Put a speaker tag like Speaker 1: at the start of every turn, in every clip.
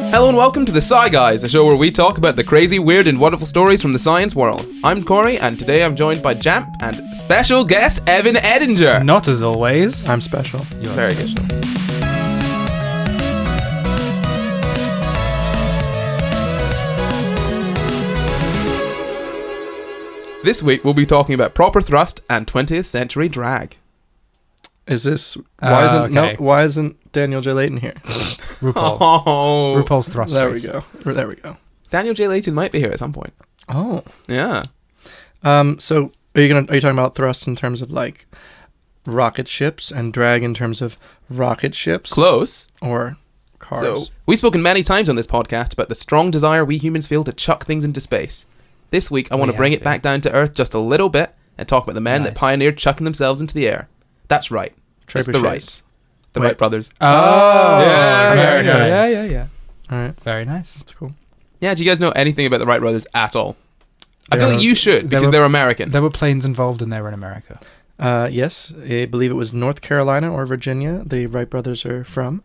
Speaker 1: Hello and welcome to the SCI GUYS, a show where we talk about the crazy, weird and wonderful stories from the science world. I'm Corey, and today I'm joined by Jamp and special guest Evan Edinger.
Speaker 2: Not as always.
Speaker 3: I'm special.
Speaker 1: You're very special. Good. This week we'll be talking about proper thrust and 20th century drag.
Speaker 3: Is this why isn't Daniel J. Layton here?
Speaker 2: RuPaul.
Speaker 1: Oh.
Speaker 2: RuPaul's thrust.
Speaker 3: There we go.
Speaker 1: Daniel J. Layton might be here at some point.
Speaker 3: Oh.
Speaker 1: Yeah.
Speaker 3: So are you talking about thrust in terms of like rocket ships and drag in terms of rocket ships?
Speaker 1: Close.
Speaker 3: Or cars?
Speaker 1: So, we've spoken many times on this podcast about the strong desire we humans feel to chuck things into space. This week I want to bring it back down to Earth just a little bit and talk about the men that pioneered chucking themselves into the air. That's right. It's the Wrights. The Wright Brothers.
Speaker 2: Oh,
Speaker 1: yeah,
Speaker 2: very nice.
Speaker 1: Yeah.
Speaker 3: All right.
Speaker 2: Very nice.
Speaker 3: That's cool.
Speaker 1: Yeah, do you guys know anything about the Wright Brothers at all? I feel like you should, because they're American.
Speaker 2: There were planes involved and they were in America.
Speaker 3: Yes, I believe it was North Carolina or Virginia. The Wright brothers are from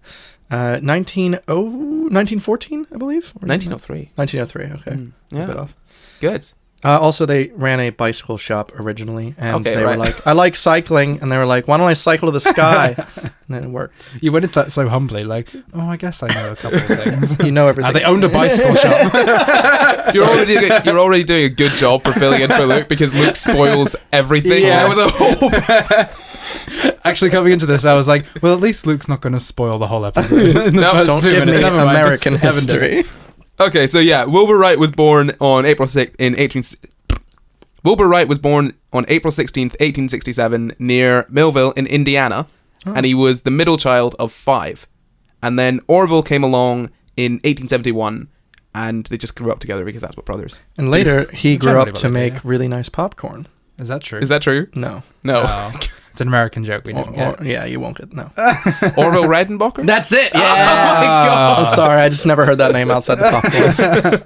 Speaker 3: 1914, I believe.
Speaker 1: 1903.
Speaker 3: 1903. Okay.
Speaker 1: Yeah.
Speaker 3: A bit off.
Speaker 1: Good.
Speaker 3: Also, they ran a bicycle shop originally, and they were like, "I like cycling," and they were like, "Why don't I cycle to the sky?" And then it worked.
Speaker 2: You went into that so humbly, like, "Oh, I guess I know a couple of things."
Speaker 3: You know everything.
Speaker 2: They owned a bicycle shop.
Speaker 1: You're already doing a good job for filling in for Luke because Luke spoils everything.
Speaker 2: Yeah.
Speaker 1: That was a whole.
Speaker 2: Actually, coming into this, I was like, "Well, at least Luke's not going to spoil the whole episode." In the first
Speaker 3: don't
Speaker 2: 2
Speaker 3: give
Speaker 2: minutes.
Speaker 3: me
Speaker 2: Never mind.
Speaker 3: American history.
Speaker 1: Okay, so yeah, Wilbur Wright was born on April 16th, 1867 near Millville in Indiana, and he was the middle child of 5. And then Orville came along in 1871, and they just grew up together because that's what brothers.
Speaker 3: And later, he grew up to
Speaker 2: Generally,
Speaker 3: make really nice popcorn.
Speaker 2: Is that true?
Speaker 1: Is that true?
Speaker 3: No.
Speaker 1: No.
Speaker 2: Oh, it's an American joke. We didn't get.
Speaker 3: Yeah, you won't get no.
Speaker 1: Orville Redenbacher?
Speaker 3: That's it. Yeah.
Speaker 1: Oh my God.
Speaker 3: I'm sorry, I just never heard that name outside the popcorn.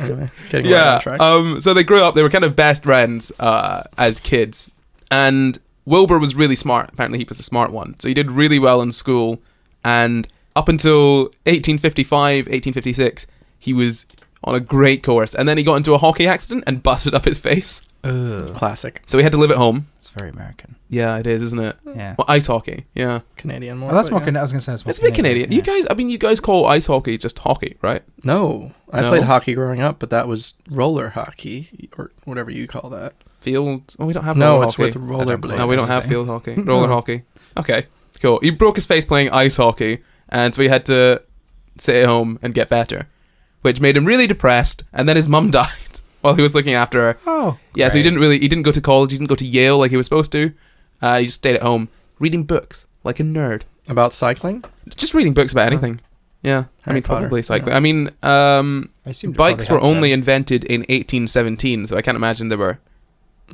Speaker 3: Anyway, getting right on track.
Speaker 1: So they grew up. They were kind of best friends as kids, and Wilbur was really smart. Apparently, he was the smart one. So he did really well in school, and up until 1855, 1856, he was on a great course. And then he got into a hockey accident and busted up his face.
Speaker 3: Classic.
Speaker 1: So he had to live at home.
Speaker 2: It's very American.
Speaker 1: Yeah, it is, isn't it?
Speaker 2: Yeah.
Speaker 1: Well, ice hockey. Yeah.
Speaker 3: Canadian more.
Speaker 2: Oh, that's more.
Speaker 3: yeah.
Speaker 2: I was going to say it's more.
Speaker 1: It's a bit Canadian.
Speaker 2: Yeah.
Speaker 1: You guys call ice hockey just hockey, right?
Speaker 3: No, I played hockey growing up, but that was roller hockey or whatever you call that.
Speaker 1: Field? Oh, we don't have
Speaker 3: No,
Speaker 1: roller
Speaker 3: it's
Speaker 1: hockey.
Speaker 3: with rollerblades.
Speaker 1: No, we don't have field hockey. Roller hockey. Okay, cool. He broke his face playing ice hockey, and so he had to sit at home and get better, which made him really depressed. And then his mum died while he was looking after her.
Speaker 2: Oh,
Speaker 1: yeah. So he didn't go to college. He didn't go to Yale like he was supposed to. He just stayed at home reading books like a nerd.
Speaker 3: About cycling?
Speaker 1: Just reading books about anything. Yeah,
Speaker 3: Harry Potter.
Speaker 1: Probably cycling.
Speaker 3: Yeah.
Speaker 1: I mean,
Speaker 2: I assumed it
Speaker 1: bikes
Speaker 2: probably
Speaker 1: were
Speaker 2: helped
Speaker 1: only
Speaker 2: them.
Speaker 1: invented in 1817, so I can't imagine there were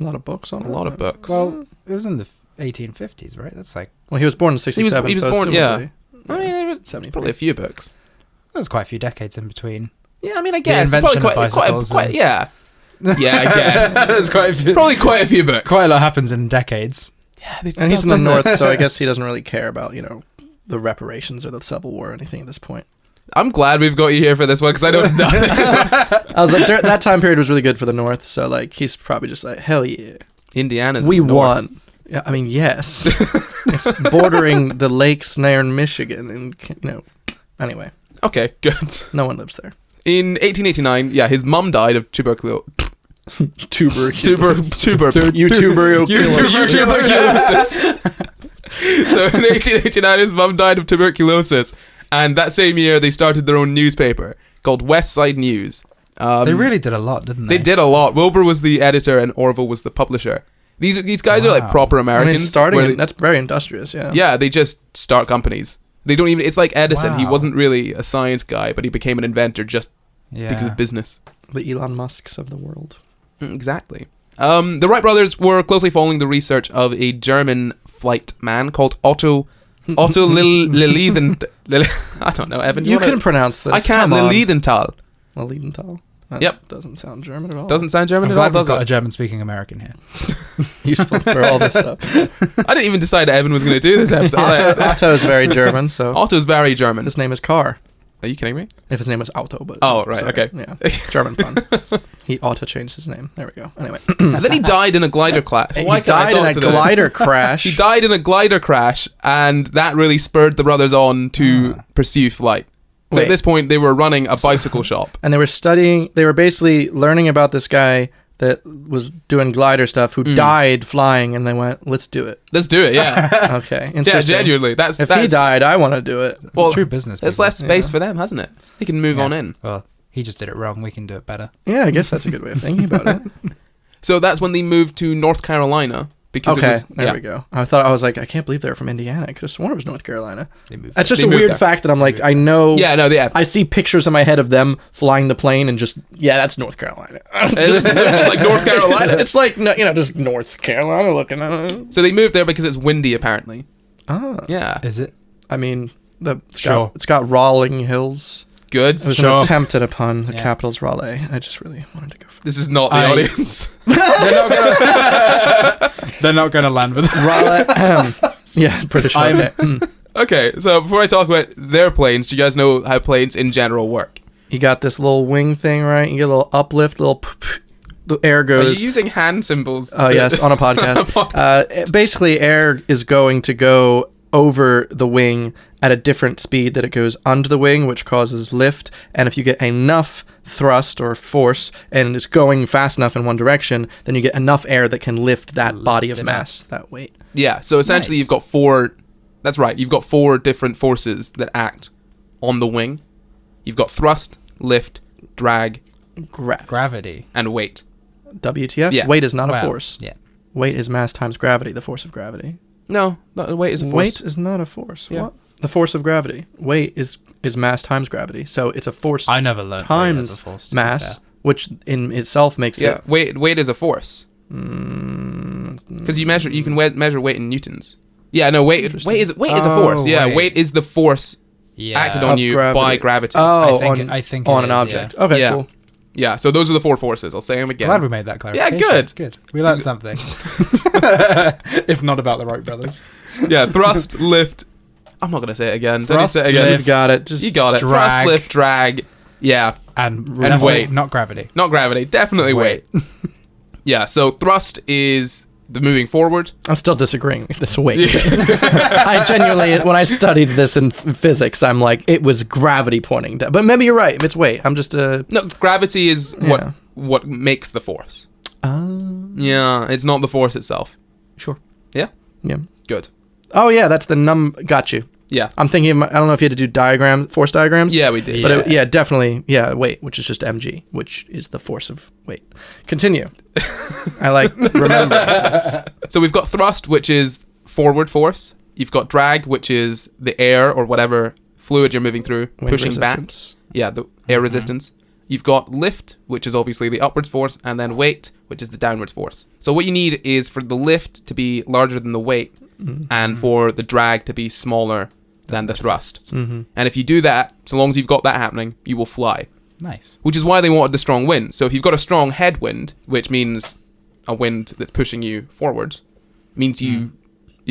Speaker 3: A lot of books on it.
Speaker 1: a lot of books.
Speaker 2: Well, it was in the 1850s, right? That's like.
Speaker 3: Well, he was born in 67.
Speaker 1: He was
Speaker 3: so
Speaker 1: born,
Speaker 3: assumably,
Speaker 1: I mean, there was
Speaker 3: 73.
Speaker 1: probably a few books.
Speaker 2: There's quite a few decades in between.
Speaker 1: Yeah, I mean, I guess
Speaker 2: invention
Speaker 1: probably
Speaker 2: of bicycles and-
Speaker 1: yeah, yeah, I guess
Speaker 2: There's quite a few.
Speaker 1: probably quite a few books.
Speaker 2: Quite a lot happens in decades.
Speaker 1: Yeah,
Speaker 3: And he's in the north, so I guess he doesn't really care about, the reparations or the Civil War or anything at this point.
Speaker 1: I'm glad we've got you here for this one because I don't know.
Speaker 3: I was like, that time period was really good for the north, so like he's probably just like, hell yeah,
Speaker 1: Indiana's
Speaker 3: we
Speaker 1: the north.
Speaker 3: won. Yeah, I mean, yes, it's bordering the lakes near Michigan, and anyway,
Speaker 1: Okay, good.
Speaker 3: no one lives there.
Speaker 1: In 1889, yeah, his mum died of tuberculosis.
Speaker 3: Tuberculosis.
Speaker 1: So in 1889, his mum died of tuberculosis, and that same year they started their own newspaper called West Side News.
Speaker 2: They really did a lot, didn't they?
Speaker 1: They did a lot. Wilbur was the editor and Orville was the publisher. These guys are like proper Americans.
Speaker 3: That's very industrious, yeah.
Speaker 1: Yeah, they just start companies. They don't even. It's like Edison. He
Speaker 2: Wow.
Speaker 1: wasn't really a science guy, but he became an inventor just because of business.
Speaker 3: The Elon Musks of the world.
Speaker 1: Exactly. The Wright brothers were closely following the research of a German flight man called Otto Lilienthal. I don't know, Evan.
Speaker 3: You can pronounce this.
Speaker 1: I can't. Lilienthal.
Speaker 3: Lilienthal.
Speaker 1: Yep.
Speaker 3: Doesn't sound German at all.
Speaker 1: Doesn't sound German
Speaker 2: I'm
Speaker 1: at all,
Speaker 2: glad we've
Speaker 1: does
Speaker 2: got
Speaker 1: it?
Speaker 2: a German-speaking American here.
Speaker 3: Useful for all this stuff.
Speaker 1: I didn't even decide Evan was going to do this episode.
Speaker 3: Otto is very German, so
Speaker 1: Otto's very German.
Speaker 3: his name is Carr.
Speaker 1: Are you kidding me?
Speaker 3: If his name was Auto, but
Speaker 1: Oh, right, okay.
Speaker 3: Yeah, German pun. He ought to change his name. There we go. Anyway,
Speaker 1: And then he died in a glider crash.
Speaker 3: he died in a glider crash.
Speaker 1: He died in a glider crash, and that really spurred the brothers on to pursue flight. So
Speaker 3: Wait.
Speaker 1: at this point, they were running a bicycle shop.
Speaker 3: And they were basically learning about this guy that was doing glider stuff who died flying, and they went, let's do it.
Speaker 1: Let's do it, yeah.
Speaker 3: Okay.
Speaker 1: Yeah,
Speaker 3: Interesting.
Speaker 1: genuinely.
Speaker 3: If he died, I want to do it.
Speaker 1: Well,
Speaker 2: It's true business.
Speaker 1: there's
Speaker 2: people.
Speaker 1: less space for them, hasn't it? They can move
Speaker 2: Yeah.
Speaker 1: on in.
Speaker 2: Well, he just did it wrong. We can do it better.
Speaker 3: Yeah, I guess that's a good way of thinking about it.
Speaker 1: So that's when they moved to North Carolina. Because
Speaker 3: Okay,
Speaker 1: it was,
Speaker 3: there we go. I was like, I can't believe they're from Indiana. I could have sworn it was North Carolina.
Speaker 2: They moved.
Speaker 3: That's just
Speaker 1: They
Speaker 3: a
Speaker 1: moved
Speaker 3: weird
Speaker 1: there.
Speaker 3: fact that I'm like, I know.
Speaker 1: Yeah, no, yeah.
Speaker 3: I see pictures in my head of them flying the plane and just, that's North Carolina.
Speaker 1: It just looks like North Carolina.
Speaker 3: It's like, no, just North Carolina looking at it.
Speaker 1: So they moved there because it's windy, apparently.
Speaker 3: Oh.
Speaker 1: Yeah.
Speaker 2: Is it?
Speaker 3: I mean,
Speaker 2: Sure.
Speaker 3: it's got Rolling Hills.
Speaker 1: Good.
Speaker 3: It was
Speaker 2: Sure.
Speaker 3: an attempt at a pun. The
Speaker 2: Yeah.
Speaker 3: capital's Raleigh. I just really wanted to go for
Speaker 1: This is not the
Speaker 2: I-
Speaker 1: audience.
Speaker 2: They're not going to land with it.
Speaker 3: Raleigh. Yeah, British. Okay.
Speaker 1: Okay, so before I talk about their planes, do you guys know how planes in general work?
Speaker 3: You got this little wing thing, right? You get a little uplift, the air
Speaker 1: Are
Speaker 3: goes.
Speaker 1: you using hand symbols?
Speaker 3: Oh, yes, on a podcast. Basically, air is going to go over the wing at a different speed that it goes under the wing, which causes lift. And if you get enough thrust or force and it's going fast enough in one direction, then you get enough air that can lift that body of
Speaker 2: it
Speaker 3: mass, that weight.
Speaker 1: Yeah, so essentially
Speaker 2: Nice.
Speaker 1: you've got four... That's right, you've got four different forces that act on the wing. You've got thrust, lift, drag,
Speaker 2: Gravity.
Speaker 1: and weight.
Speaker 3: WTF?
Speaker 1: Yeah.
Speaker 3: Weight is not a
Speaker 2: Well,
Speaker 3: force.
Speaker 2: Yeah.
Speaker 3: Weight is mass times gravity, the force of gravity.
Speaker 1: No, weight is a force.
Speaker 3: Weight is not a force.
Speaker 1: Yeah.
Speaker 3: What? The force of gravity. Weight is mass times gravity. So it's a force
Speaker 2: I never learned weight as a
Speaker 3: times
Speaker 2: force, to be
Speaker 3: mass,
Speaker 2: fair.
Speaker 3: which in itself makes
Speaker 1: Yeah,
Speaker 3: it.
Speaker 1: weight is a force. Because you can measure weight in newtons. Yeah, no, weight is a force. Yeah,
Speaker 2: weight.
Speaker 1: weight is the force
Speaker 2: Yeah.
Speaker 1: acted on
Speaker 3: Of
Speaker 1: you
Speaker 3: gravity.
Speaker 1: by gravity.
Speaker 3: Oh,
Speaker 2: I think
Speaker 3: on
Speaker 2: it
Speaker 3: an
Speaker 2: is,
Speaker 3: object.
Speaker 2: yeah.
Speaker 3: Okay,
Speaker 1: Yeah.
Speaker 3: cool.
Speaker 1: Yeah, so those are the four forces. I'll say them again.
Speaker 2: Glad we made that clarification.
Speaker 1: good.
Speaker 2: It's good. We learned something. If not about the Wright Brothers.
Speaker 1: Yeah, thrust, lift. I'm not gonna say it again. Don't you
Speaker 2: Thrust,
Speaker 1: say it again.
Speaker 2: lift,
Speaker 3: You've got it. Just
Speaker 1: You got it.
Speaker 2: drag.
Speaker 1: Thrust, lift, drag. Yeah,
Speaker 2: And
Speaker 1: And weight.
Speaker 2: Not gravity.
Speaker 1: not gravity. Definitely weight. Yeah, so thrust is the moving forward.
Speaker 3: I'm still disagreeing with this weight. I genuinely, when I studied this in physics, I'm like, it was gravity pointing down. But maybe you're right. It's weight. I'm just
Speaker 1: No, gravity is
Speaker 3: Yeah.
Speaker 1: what makes the force. Yeah, it's not the force itself.
Speaker 3: Sure.
Speaker 1: Yeah?
Speaker 3: Yeah.
Speaker 1: Good.
Speaker 3: Oh, yeah, that's the got you.
Speaker 1: Yeah.
Speaker 3: I'm thinking, I don't know if you had to do force diagrams.
Speaker 1: Yeah, we did.
Speaker 3: But definitely, weight, which is just mg, which is the force of weight. Continue. I like remembering this.
Speaker 1: So we've got thrust, which is forward force. You've got drag, which is the air or whatever fluid you're moving through,
Speaker 3: Wind
Speaker 1: pushing
Speaker 3: resistance.
Speaker 1: back. Yeah, the air resistance. You've got lift, which is obviously the upwards force, and then weight, which is the downwards force. So what you need is for the lift to be larger than the weight, and for the drag to be smaller than the thrust.
Speaker 3: Mm-hmm.
Speaker 1: And if you do that, so long as you've got that happening, you will fly.
Speaker 2: Nice.
Speaker 1: Which is why they wanted the strong wind. So if you've got a strong headwind, which means a wind that's pushing you forwards, means you've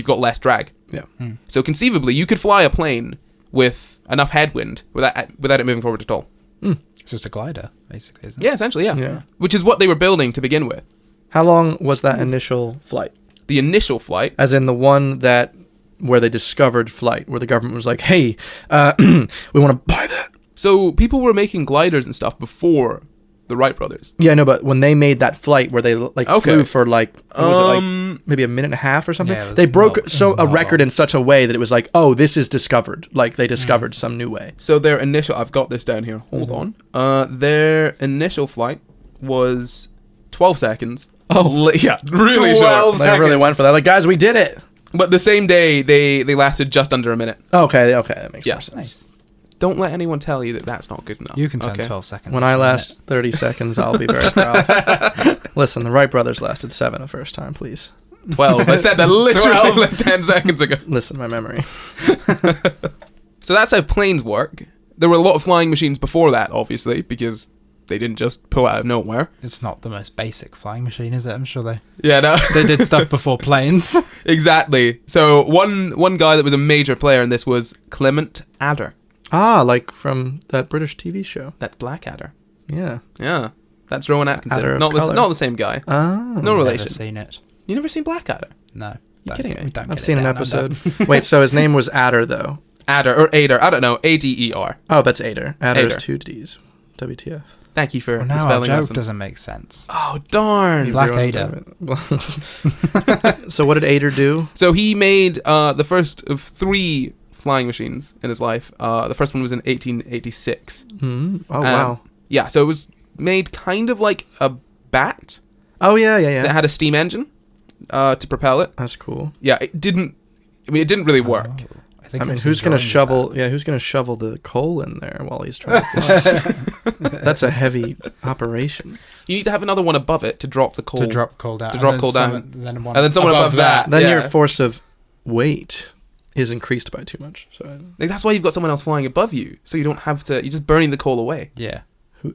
Speaker 1: got less drag.
Speaker 3: Yeah.
Speaker 1: So conceivably, you could fly a plane with enough headwind without it moving forward at all.
Speaker 2: It's just a glider, basically, isn't it?
Speaker 1: Yeah, essentially, yeah.
Speaker 3: Yeah.
Speaker 1: Which is what they were building to begin with.
Speaker 3: How long was that initial flight?
Speaker 1: The initial flight,
Speaker 3: As in the one where they discovered flight, where the government was like, hey, we want to buy that.
Speaker 1: so people were making gliders and stuff before the Wright brothers.
Speaker 3: Yeah, no, but when they made that flight where they flew for what was it, maybe a minute and a half or something?
Speaker 2: Yeah, it was
Speaker 3: They broke
Speaker 2: not- it was
Speaker 3: a
Speaker 2: not
Speaker 3: record
Speaker 2: long.
Speaker 3: in such a way that it was like, oh, this is discovered. Like they discovered some new way.
Speaker 1: So their initial, I've got this down here, hold on. Their initial flight was 12 seconds. Oh, yeah, really
Speaker 2: 12
Speaker 1: short.
Speaker 3: They really went for that. Like, guys, we did it.
Speaker 1: But the same day, they lasted just under a minute.
Speaker 3: Okay, that makes
Speaker 1: Yeah.
Speaker 3: more sense.
Speaker 2: Nice.
Speaker 1: Don't let anyone tell you that that's not good enough.
Speaker 2: You can turn
Speaker 1: okay?
Speaker 2: 12 seconds.
Speaker 3: When
Speaker 2: into
Speaker 3: I
Speaker 2: a
Speaker 3: last
Speaker 2: minute.
Speaker 3: 30 seconds, I'll be very proud. Listen, the Wright brothers lasted 7 the first time, please.
Speaker 1: 12. I said that literally
Speaker 2: 12.
Speaker 1: like 10 seconds ago.
Speaker 3: Listen to my memory.
Speaker 1: So that's how planes work. There were a lot of flying machines before that, obviously, because they didn't just pull out of nowhere.
Speaker 2: It's not the most basic flying machine, is it? I'm sure they
Speaker 1: Yeah, no.
Speaker 2: did stuff before planes.
Speaker 1: Exactly. So one guy that was a major player in this was Clement Adder.
Speaker 3: Ah, like from that British TV show.
Speaker 1: That's Blackadder.
Speaker 3: Yeah.
Speaker 1: Yeah. That's Rowan Atkinson.
Speaker 3: Adder of
Speaker 1: Not
Speaker 3: Colour.
Speaker 1: the same guy.
Speaker 3: Oh.
Speaker 1: No relation.
Speaker 2: Never seen it.
Speaker 1: You never seen Blackadder?
Speaker 2: No.
Speaker 1: You kidding me?
Speaker 2: We don't
Speaker 3: I've
Speaker 2: get
Speaker 3: seen
Speaker 2: it
Speaker 3: an
Speaker 2: down
Speaker 3: episode.
Speaker 2: under.
Speaker 3: Wait, so his name was Adder, though.
Speaker 1: Adder or Ader. I don't know. Ader.
Speaker 3: Oh, that's Ader. Adder is
Speaker 1: Ader.
Speaker 3: 2 Ds. WTF.
Speaker 1: Thank you for
Speaker 2: Well,
Speaker 1: the
Speaker 2: now our
Speaker 1: spelling
Speaker 2: joke
Speaker 1: lesson.
Speaker 2: doesn't make sense.
Speaker 1: Oh, darn.
Speaker 2: Black
Speaker 3: Everyone- So what did Ader do?
Speaker 1: So he made the first of 3 flying machines in his life. The first one was in 1886.
Speaker 3: Oh, wow.
Speaker 1: Yeah, so it was made kind of like a bat
Speaker 3: Oh, yeah.
Speaker 1: that had a steam engine to propel it.
Speaker 3: That's cool.
Speaker 1: Yeah, it didn't really work.
Speaker 2: Oh, think
Speaker 3: I mean,
Speaker 2: was
Speaker 3: who's gonna
Speaker 2: enjoying
Speaker 3: shovel?
Speaker 2: that.
Speaker 3: Yeah, who's gonna shovel the coal in there while he's trying to fly? That's a heavy operation.
Speaker 1: You need to have another one above it to drop the coal.
Speaker 2: To drop coal down.
Speaker 1: To drop coal down.
Speaker 2: And then
Speaker 1: someone above that.
Speaker 3: Then
Speaker 1: Yeah.
Speaker 3: your force of weight is increased by too much. So
Speaker 1: Like, that's why you've got someone else flying above you, so you don't have to. You're just burning the coal away.
Speaker 2: Yeah.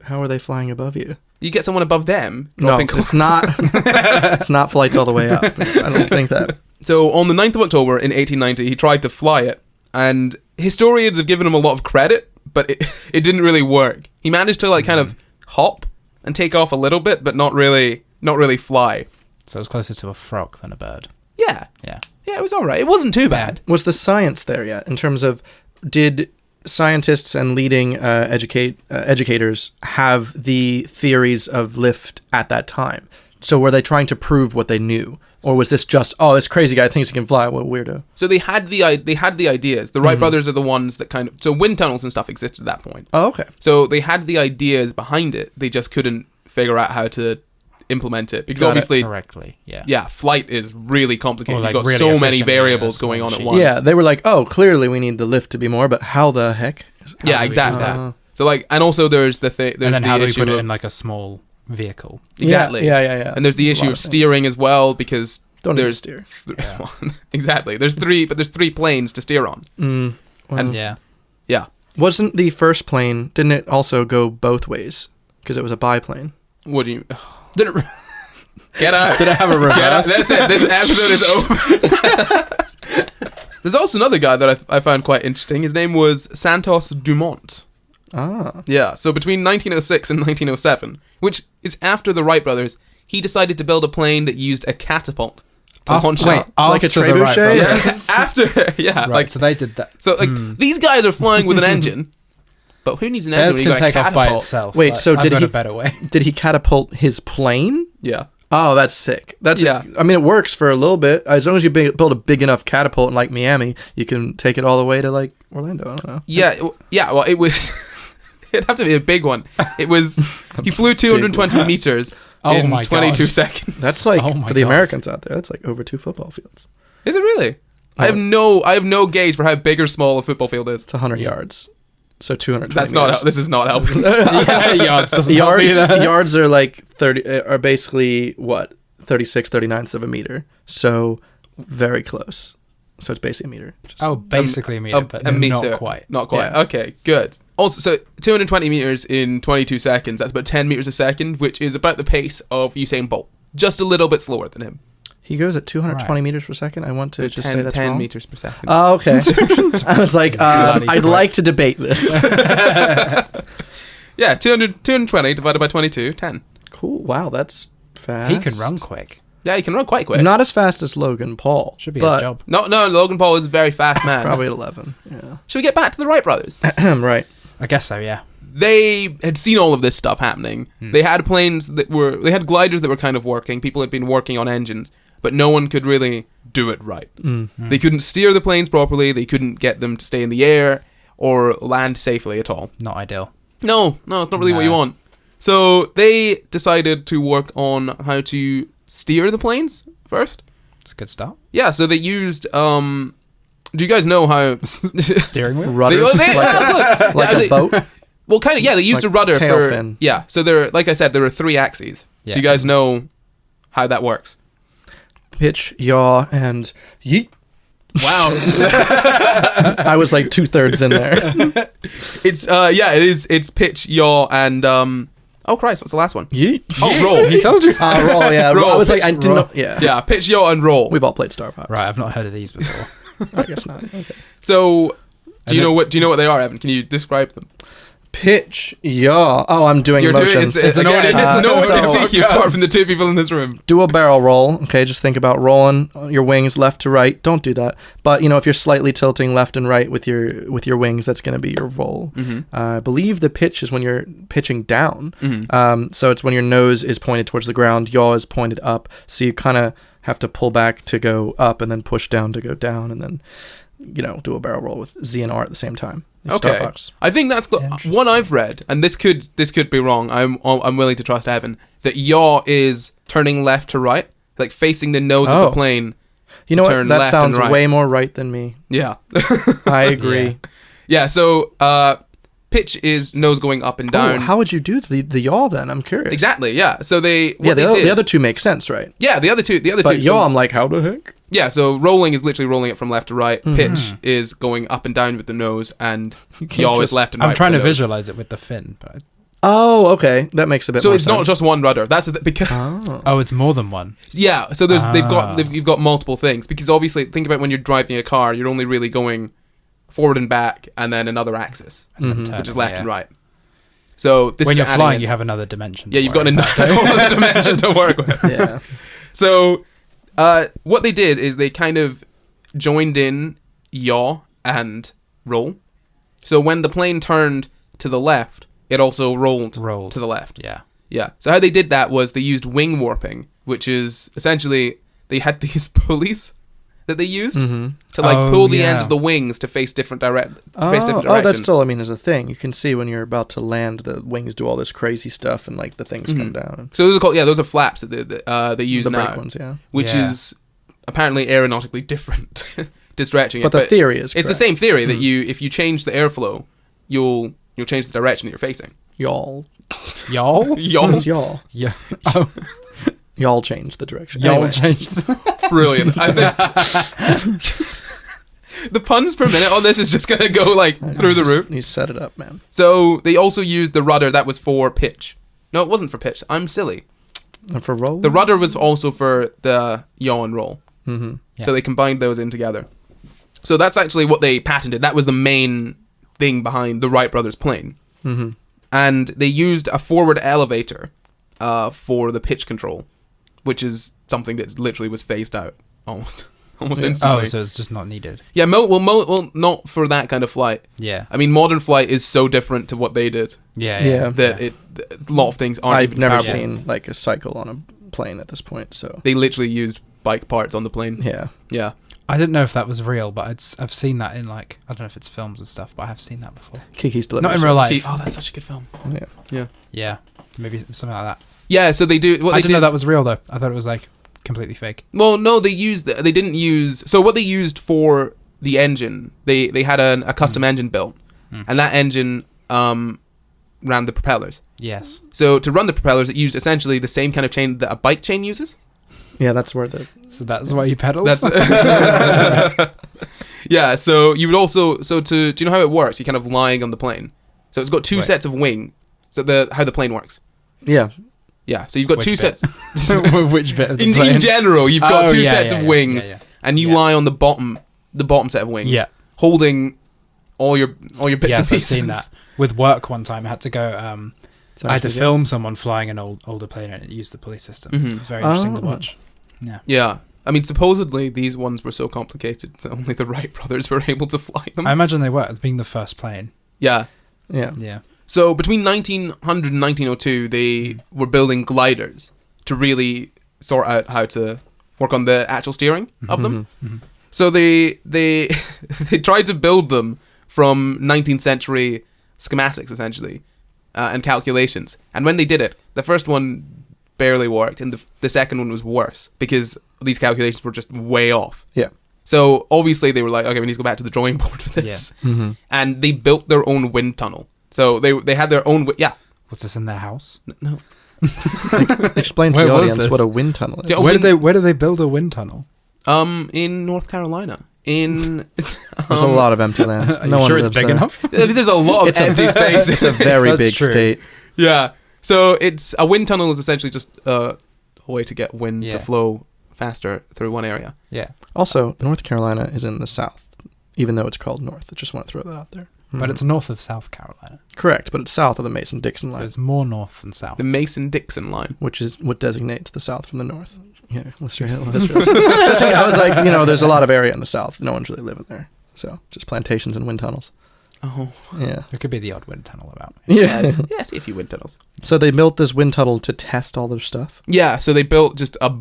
Speaker 3: how are they flying above you?
Speaker 1: You get someone above them
Speaker 3: No,
Speaker 1: dropping coal.
Speaker 3: it's not. It's not flights all the way up. I don't think that.
Speaker 1: So on the 9th of October in 1890, he tried to fly it, and historians have given him a lot of credit, but it didn't really work. He managed to kind of hop and take off a little bit, but not really fly.
Speaker 2: So it was closer to a frog than a bird.
Speaker 1: Yeah,
Speaker 2: Yeah.
Speaker 1: it was all right. It wasn't too bad.
Speaker 3: Was the science there yet in terms of did scientists and leading educators have the theories of lift at that time? So were they trying to prove what they knew, or was this just this crazy guy thinks he can fly? What a weirdo!
Speaker 1: So they had the ideas. The Wright brothers are the ones that so wind tunnels and stuff existed at that point.
Speaker 3: Oh, okay.
Speaker 1: So they had the ideas behind it. They just couldn't figure out how to implement it because obviously,
Speaker 2: Correctly. Yeah.
Speaker 1: yeah, flight is really complicated.
Speaker 2: Or, like,
Speaker 1: You've got
Speaker 2: really
Speaker 1: so many
Speaker 2: efficiently
Speaker 1: variables
Speaker 2: in a small
Speaker 1: going on at
Speaker 2: machine.
Speaker 1: once.
Speaker 3: Yeah, they were like, oh, clearly we need the lift to be more, but how the heck?
Speaker 1: Yeah, exactly. So and also there's the thing. There's
Speaker 2: And then
Speaker 1: the
Speaker 2: how do we
Speaker 1: issue
Speaker 2: put it
Speaker 1: of,
Speaker 2: in like a small vehicle?
Speaker 1: exactly.
Speaker 3: Yeah.
Speaker 1: And there's the
Speaker 3: There's a
Speaker 1: issue
Speaker 3: lot
Speaker 1: of
Speaker 3: things.
Speaker 1: steering as well because
Speaker 3: Don't need to
Speaker 1: there's
Speaker 3: steer.
Speaker 1: exactly. There's three planes to steer on.
Speaker 3: Well,
Speaker 1: And-
Speaker 2: Yeah.
Speaker 1: Yeah.
Speaker 3: wasn't the first plane? Didn't it also go both ways because it was a biplane?
Speaker 1: What do you?
Speaker 2: Did it,
Speaker 1: Get out.
Speaker 2: did it have a reverse?
Speaker 1: Get out. That's it. This episode is over. There's also another guy that I found quite interesting. His name was Santos Dumont.
Speaker 3: Ah.
Speaker 1: Yeah, so between 1906 and 1907, which is after the Wright brothers, he decided to build a plane that used a catapult to launch
Speaker 2: wait,
Speaker 1: out.
Speaker 3: Like a
Speaker 2: after the Wright
Speaker 3: trebuchet?
Speaker 1: Yeah,
Speaker 2: brothers.
Speaker 1: after, yeah,
Speaker 2: Right,
Speaker 1: like
Speaker 2: so they did that.
Speaker 1: so, like these guys are flying with an engine, but who needs an engine
Speaker 2: Theirs
Speaker 1: when
Speaker 2: can
Speaker 1: you got a
Speaker 2: take off by
Speaker 1: catapult?
Speaker 2: itself.
Speaker 3: Wait,
Speaker 2: but
Speaker 3: so
Speaker 2: I've
Speaker 3: did
Speaker 2: got
Speaker 3: he-
Speaker 2: a better way?
Speaker 3: Did he catapult his plane?
Speaker 1: Yeah,
Speaker 3: Oh, that's sick. That's
Speaker 1: Yeah.
Speaker 3: I mean, it works for a little bit. As long as you build a big enough catapult in like Miami, you can take it all the way to like Orlando. I don't know.
Speaker 1: yeah. Well, it was. It'd have to be a big one. It was. He flew 220 meters
Speaker 2: Oh
Speaker 1: in
Speaker 2: my
Speaker 1: 22
Speaker 2: God.
Speaker 1: seconds.
Speaker 3: That's like
Speaker 2: Oh my
Speaker 3: for the
Speaker 2: God.
Speaker 3: Americans out there. That's like over 2 football fields.
Speaker 1: Is it really? I have no gauge for how big or small a football field is.
Speaker 3: It's 100 yards. So 220
Speaker 1: That's
Speaker 3: meters.
Speaker 1: not. This is not helping.
Speaker 2: Yeah, yards doesn't help
Speaker 3: yards,
Speaker 2: either.
Speaker 3: yards are like 30 are basically what 36/39ths of a meter, so very close. So it's basically a meter. Just-
Speaker 2: Oh, basically a meter, but
Speaker 1: a meter.
Speaker 2: not quite.
Speaker 1: Not quite.
Speaker 3: Yeah.
Speaker 1: Okay, good. Also, so 220 meters in 22 seconds. That's about 10 meters a second, which is about the pace of Usain Bolt. Just a little bit slower than him.
Speaker 3: He goes at 220
Speaker 2: Right.
Speaker 3: meters per second. I want to just
Speaker 1: 10,
Speaker 3: say that's
Speaker 1: 10
Speaker 3: wrong.
Speaker 1: meters per second.
Speaker 3: Oh, okay. I was like,
Speaker 2: Bloody
Speaker 3: I'd
Speaker 2: quick.
Speaker 3: like to debate this.
Speaker 1: Yeah, 220 divided by 22, 10.
Speaker 3: Cool. Wow, that's fast.
Speaker 2: He can run quick.
Speaker 1: Yeah, he can run quite quick.
Speaker 3: Not as fast as Logan Paul.
Speaker 2: Should be
Speaker 3: but
Speaker 2: his job.
Speaker 1: No, Logan Paul is a very fast man.
Speaker 3: Probably at 11. Yeah.
Speaker 1: Should we get back to the Wright brothers?
Speaker 3: Right.
Speaker 2: I guess so, yeah.
Speaker 1: They had seen all of this stuff happening. They had planes they had gliders that were kind of working. People had been working on engines, but no one could really do it right. They couldn't steer the planes properly. They couldn't get them to stay in the air or land safely at all.
Speaker 2: Not ideal.
Speaker 1: No, it's not really what you
Speaker 2: No.
Speaker 1: want. So they decided to work on how to steer the planes first.
Speaker 2: It's a good start.
Speaker 1: Yeah, so they used do you guys know how
Speaker 2: Steering wheel?
Speaker 3: Rudders.
Speaker 1: They-
Speaker 3: like
Speaker 1: Yeah,
Speaker 3: a
Speaker 1: they-
Speaker 3: boat.
Speaker 1: Well, kind of, yeah, they used
Speaker 3: Like
Speaker 1: a rudder
Speaker 3: tail
Speaker 1: for
Speaker 3: fin.
Speaker 1: yeah. So there, like I said, there are 3 axes.
Speaker 2: Yeah.
Speaker 1: Do you guys know how that works?
Speaker 3: Pitch, yaw, and yeet.
Speaker 1: Wow.
Speaker 3: I was like 2/3 in there.
Speaker 1: It's it is. It's pitch, yaw, and oh Christ, what's the last one?
Speaker 3: Yeet.
Speaker 1: Oh, roll.
Speaker 2: He told you.
Speaker 3: Roll, yeah.
Speaker 1: Roll,
Speaker 3: I was like, I
Speaker 1: pitch,
Speaker 3: didn't
Speaker 2: roll.
Speaker 3: know. Yeah.
Speaker 1: Yeah, pitch, yaw, and roll.
Speaker 3: We've all played Star Fox.
Speaker 2: Right, I've not heard of these before.
Speaker 3: I guess not. Okay.
Speaker 1: So Do you know what they are, Evan? Can you describe them?
Speaker 3: Pitch, yaw. Oh, I'm doing motions.
Speaker 1: It's no one can see you apart from the two people in this room.
Speaker 3: Do a barrel roll. Okay, just think about rolling your wings left to right. Don't do that. But if you're slightly tilting left and right with your wings, that's going to be your roll. I believe the pitch is when you're pitching down. So it's when your nose is pointed towards the ground, yaw is pointed up. So you kind of have to pull back to go up and then push down to go down, and then do a barrel roll with Z and R at the same time.
Speaker 1: Okay, Starbucks. I think that's what I've read, and this could be wrong. I'm willing to trust Evan that yaw is turning left to right, like facing the nose of the plane.
Speaker 3: You know what? That sounds way more right than me.
Speaker 1: Yeah,
Speaker 3: I agree.
Speaker 1: Yeah. So pitch is nose going up and down.
Speaker 3: How would you do the yaw then? I'm curious.
Speaker 1: Exactly. Yeah. So the
Speaker 3: other two make sense, right?
Speaker 1: Yeah, the other two.
Speaker 3: But yaw, I'm like, how the heck?
Speaker 1: Yeah, so rolling is literally rolling it from left to right. Pitch is going up and down with the nose, and yaw is left and right.
Speaker 2: I'm trying to visualize it with the fin, but
Speaker 3: oh, okay, that makes a bit.
Speaker 1: So
Speaker 3: more
Speaker 1: it's
Speaker 3: sense.
Speaker 1: not just one rudder. That's because
Speaker 2: it's more than one.
Speaker 1: Yeah, so you've got multiple things, because obviously think about when you're driving a car, you're only really going forward and back, and then another axis, which is left and right. So
Speaker 2: when you're flying, you have another dimension.
Speaker 1: Yeah, you've got another dimension to work with.
Speaker 3: Yeah.
Speaker 1: So. What they did is they kind of joined in yaw and roll. So when the plane turned to the left, it also rolled to the left.
Speaker 2: Yeah.
Speaker 1: Yeah. So how they did that was they used wing warping, which is essentially they had these pulleys that they used to pull the end of the wings to face different directions.
Speaker 3: Oh, that's still, is a thing. You can see when you're about to land, the wings do all this crazy stuff, and the things come down.
Speaker 1: So those are called, those are flaps that they use
Speaker 3: the
Speaker 1: now.
Speaker 3: brake ones,
Speaker 1: which is apparently aeronautically different to stretching it.
Speaker 3: But the theory is correct.
Speaker 1: It's the same theory that if you change the airflow, you'll change the direction that you're facing.
Speaker 3: Y'all.
Speaker 1: Y'all?
Speaker 3: Y'all.
Speaker 2: Yeah.
Speaker 3: Oh. Y'all changed the direction.
Speaker 2: Y'all changed.
Speaker 1: Brilliant. I think the puns per minute on this is just going to go through the roof.
Speaker 3: You set it up, man.
Speaker 1: So they also used the rudder that was for pitch. No, it wasn't for pitch. I'm silly.
Speaker 3: And for roll?
Speaker 1: The rudder was also for the yaw and roll.
Speaker 3: Mm-hmm.
Speaker 2: Yeah.
Speaker 1: So they combined those in together. So that's actually what they patented. That was the main thing behind the Wright Brothers plane.
Speaker 3: Mm-hmm.
Speaker 1: And they used a forward elevator for the pitch control, which is something that literally was phased out almost instantly.
Speaker 2: Oh, so it's just not needed.
Speaker 1: Yeah, well, not for that kind of flight.
Speaker 2: Yeah.
Speaker 1: I mean, modern flight is so different to what they did.
Speaker 2: Yeah.
Speaker 1: That a lot of things aren't
Speaker 3: I've
Speaker 1: even
Speaker 3: never
Speaker 1: comparable.
Speaker 3: seen a cycle on a plane at this point, so.
Speaker 1: They literally used bike parts on the plane.
Speaker 3: Yeah.
Speaker 1: Yeah.
Speaker 2: I didn't know if that was real, but I've seen that in I don't know if it's films and stuff, but I have seen that before.
Speaker 3: Kiki's Delivery.
Speaker 2: Not in real life.
Speaker 1: Oh, that's such a good film.
Speaker 3: Yeah.
Speaker 1: Yeah.
Speaker 2: Yeah. Maybe something like that.
Speaker 1: Yeah, so they do.
Speaker 2: I didn't know that was real though. I thought it was completely fake.
Speaker 1: Well, no, they didn't use. So what they used for the engine, they had a custom engine built, and that engine ran the propellers.
Speaker 2: Yes.
Speaker 1: So to run the propellers, it used essentially the same kind of chain that a bike chain uses.
Speaker 3: Yeah, that's where
Speaker 2: So that's why you pedal.
Speaker 1: That's yeah. So you would also do you know how it works? You're kind of lying on the plane, so it's got two sets of wing. So how the plane works.
Speaker 3: Yeah.
Speaker 1: Yeah. So you've got two sets.
Speaker 2: Which bit of the plane?
Speaker 1: In general, you've got two sets of wings, and you lie on the bottom set of wings.
Speaker 2: Yeah.
Speaker 1: Holding all your bits and pieces.
Speaker 2: I've seen that. With work one time, I had to go. I had to film someone flying an older plane, and it used the pulley system. So it's very interesting to watch. Yeah.
Speaker 1: Yeah. I mean, supposedly these ones were so complicated that only the Wright brothers were able to fly them.
Speaker 2: I imagine they were, being the first plane.
Speaker 1: Yeah.
Speaker 3: Yeah.
Speaker 2: Yeah.
Speaker 1: So between 1900 and 1902, they were building gliders to really sort out how to work on the actual steering of them.
Speaker 2: Mm-hmm.
Speaker 1: So they they tried to build them from 19th century schematics, essentially, and calculations. And when they did it, the first one barely worked, and the second one was worse because these calculations were just way off.
Speaker 3: Yeah.
Speaker 1: So obviously they were like, okay, we need to go back to the drawing board with this.
Speaker 3: Yeah. Mm-hmm.
Speaker 1: And they built their own wind tunnel. So they had their own
Speaker 2: Was this in their house?
Speaker 1: No.
Speaker 3: Explain to the audience what a wind tunnel is.
Speaker 1: Yeah,
Speaker 2: where do they build a wind tunnel?
Speaker 1: In North Carolina. There's
Speaker 3: a lot of empty land.
Speaker 2: Are you sure it's big enough?
Speaker 1: There's a lot of empty space.
Speaker 3: It's a very big state.
Speaker 1: Yeah. So a wind tunnel is essentially just a way to get wind to flow faster through one area.
Speaker 2: Yeah.
Speaker 3: Also, North Carolina is in the south. even though it's called North. I just want to throw that out there.
Speaker 2: But it's north of South Carolina.
Speaker 3: Correct, but it's south of the Mason-Dixon line.
Speaker 2: So it's more north than south.
Speaker 1: The Mason-Dixon line.
Speaker 3: Which is what designates the south from the north. Yeah, Lister Hill. I was like, there's a lot of area in the south. No one's really living there. So, just plantations and wind tunnels.
Speaker 1: Oh.
Speaker 3: Yeah.
Speaker 2: There could be the odd wind tunnel about.
Speaker 3: Yeah.
Speaker 1: Yeah, see a few wind tunnels.
Speaker 3: So they built this wind tunnel to test all their stuff?
Speaker 1: Yeah, so they built just a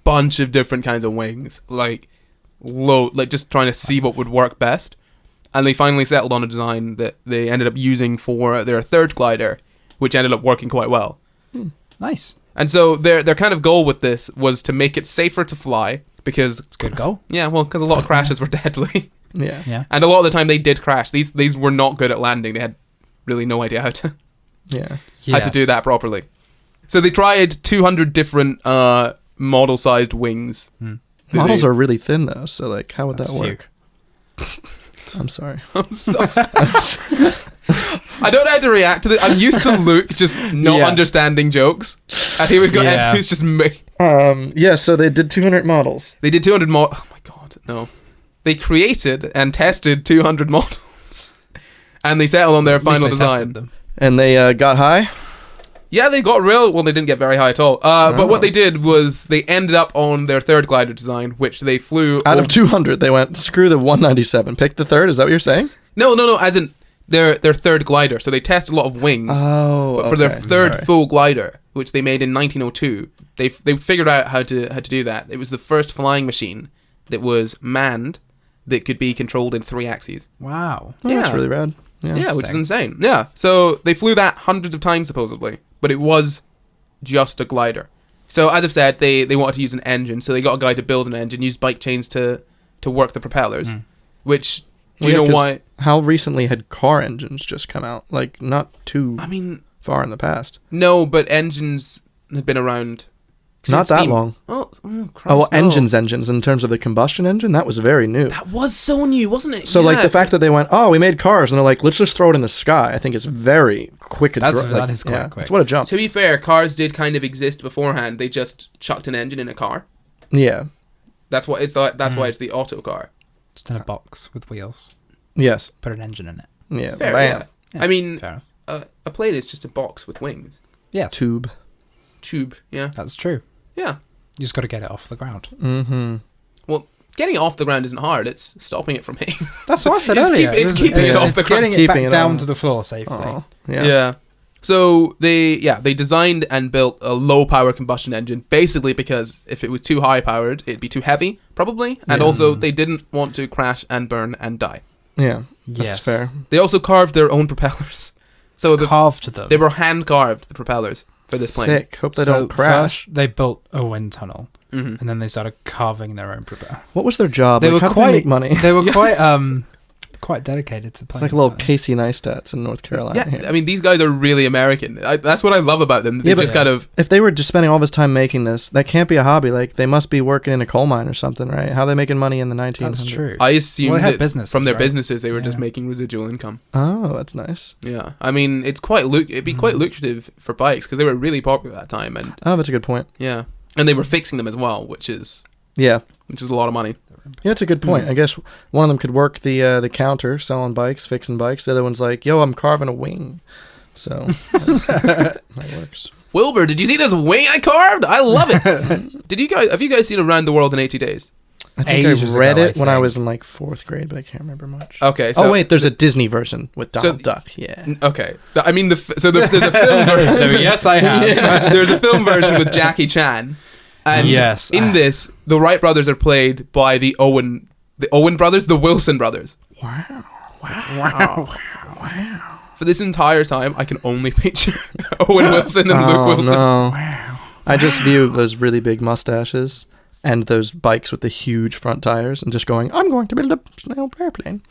Speaker 1: bunch of different kinds of wings. Just trying to see what would work best. And they finally settled on a design that they ended up using for their third glider, which ended up working quite well.
Speaker 2: Nice.
Speaker 1: And so their kind of goal with this was to make it safer to fly, because...
Speaker 2: It's a good goal.
Speaker 1: Yeah, well, because a lot of crashes were deadly.
Speaker 3: Yeah.
Speaker 1: And a lot of the time they did crash. These were not good at landing. They had really no idea how to do that properly. So they tried 200 different model-sized wings.
Speaker 3: Models are really thin, though, so how would that work? I'm sorry.
Speaker 1: I'm sorry. I don't know how to react to this. I'm used to Luke just not understanding jokes. And here we've got Evan who's just made.
Speaker 3: So they did 200 models.
Speaker 1: They did 200 models. Oh my god, no. They created and tested 200 models. And they settled on their final design.
Speaker 3: And they got high?
Speaker 1: Yeah, they got well, they didn't get very high at all. But what they did was they ended up on their third glider design, which they flew...
Speaker 3: Out of 200, they went, screw the 197. Pick the third, is that what you're saying?
Speaker 1: No, as in their third glider. So they tested a lot of wings. But for their third full glider, which they made in 1902, they figured out how to do that. It was the first flying machine that was manned, that could be controlled in 3 axes.
Speaker 2: Wow.
Speaker 3: That's really rad.
Speaker 1: Yeah, which is insane. Yeah, so they flew that hundreds of times, supposedly. But it was just a glider. So, as I've said, they wanted to use an engine, so they got a guy to build an engine, use bike chains to work the propellers. Which, do you know why?
Speaker 3: How recently had car engines just come out? Not too far in the past.
Speaker 1: No, but engines had been around...
Speaker 3: Not that long.
Speaker 1: Christ,
Speaker 3: engines in terms of the combustion engine, that was very new.
Speaker 1: That was so new, wasn't it?
Speaker 3: So the fact that they went, we made cars, and they're like, let's just throw it in the sky, I think is very quick.
Speaker 2: That is quite quick.
Speaker 3: That's what a jump.
Speaker 1: To be fair, cars did kind of exist beforehand. They just chucked an engine in a car.
Speaker 3: Yeah.
Speaker 1: That's why it's the auto car.
Speaker 2: Just in a box with wheels.
Speaker 3: Yes.
Speaker 2: Put an engine in it.
Speaker 3: Yeah.
Speaker 1: Fair, yeah. I mean, a plane is just a box with wings.
Speaker 2: Yeah.
Speaker 3: Tube,
Speaker 1: yeah.
Speaker 2: That's true.
Speaker 1: Yeah.
Speaker 2: You just got to get it off the ground.
Speaker 3: Mm-hmm.
Speaker 1: Well, getting it off the ground isn't hard. It's stopping it from hitting.
Speaker 2: That's what I said earlier.
Speaker 1: It's keeping it off the ground.
Speaker 2: Getting it back down to the floor safely.
Speaker 3: Oh,
Speaker 1: yeah. So they designed and built a low power combustion engine, basically because if it was too high powered, it'd be too heavy, probably. And also they didn't want to crash and burn and die.
Speaker 3: Yeah. That's fair.
Speaker 1: They also carved their own propellers. So
Speaker 2: carved them.
Speaker 1: They were hand carved, the propellers, for this plane.
Speaker 3: Sick. Hope they don't crash.
Speaker 2: First they built a wind tunnel, and then they started carving their own propeller.
Speaker 3: What was their job?
Speaker 2: They were
Speaker 3: how did they make money?
Speaker 2: They were quite dedicated to planes.
Speaker 3: It's like a little Casey Neistats in North Carolina.
Speaker 1: Yeah, here. I mean, these guys are really American. That's what I love about them. They just kind of...
Speaker 3: If they were just spending all this time making this, that can't be a hobby. They must be working in a coal mine or something, right? How are they making money in the 1900s?
Speaker 2: That's true.
Speaker 1: I assume
Speaker 2: that
Speaker 1: from their businesses, they were just making residual income.
Speaker 3: Oh, that's nice.
Speaker 1: Yeah. I mean, it'd be quite lucrative for bikes, because they were really popular at that time. And
Speaker 3: that's a good point.
Speaker 1: Yeah. And they were fixing them as well, which is a lot of money.
Speaker 3: Yeah, that's a good point. I guess one of them could work the counter, selling bikes, fixing bikes. The other one's like, yo, I'm carving a wing. So that works.
Speaker 1: Wilbur, did you see this wing I carved? I love it. Have you guys seen Around the World in 80 Days?
Speaker 3: I think I read it when I was in 4th grade, but I can't remember much.
Speaker 1: Okay. So
Speaker 3: wait, there's a Disney version with Donald Duck. Yeah.
Speaker 1: Okay. I mean, there's a film version.
Speaker 2: So yes, I have.
Speaker 1: Yeah. There's a film version with Jackie Chan. And in this, the Wright Brothers are played by the Owen brothers, the Wilson brothers.
Speaker 3: Wow.
Speaker 1: For this entire time, I can only picture Owen Wilson and Luke Wilson.
Speaker 3: No. Wow. I just view those really big mustaches and those bikes with the huge front tires and just going, I'm going to build a snail airplane.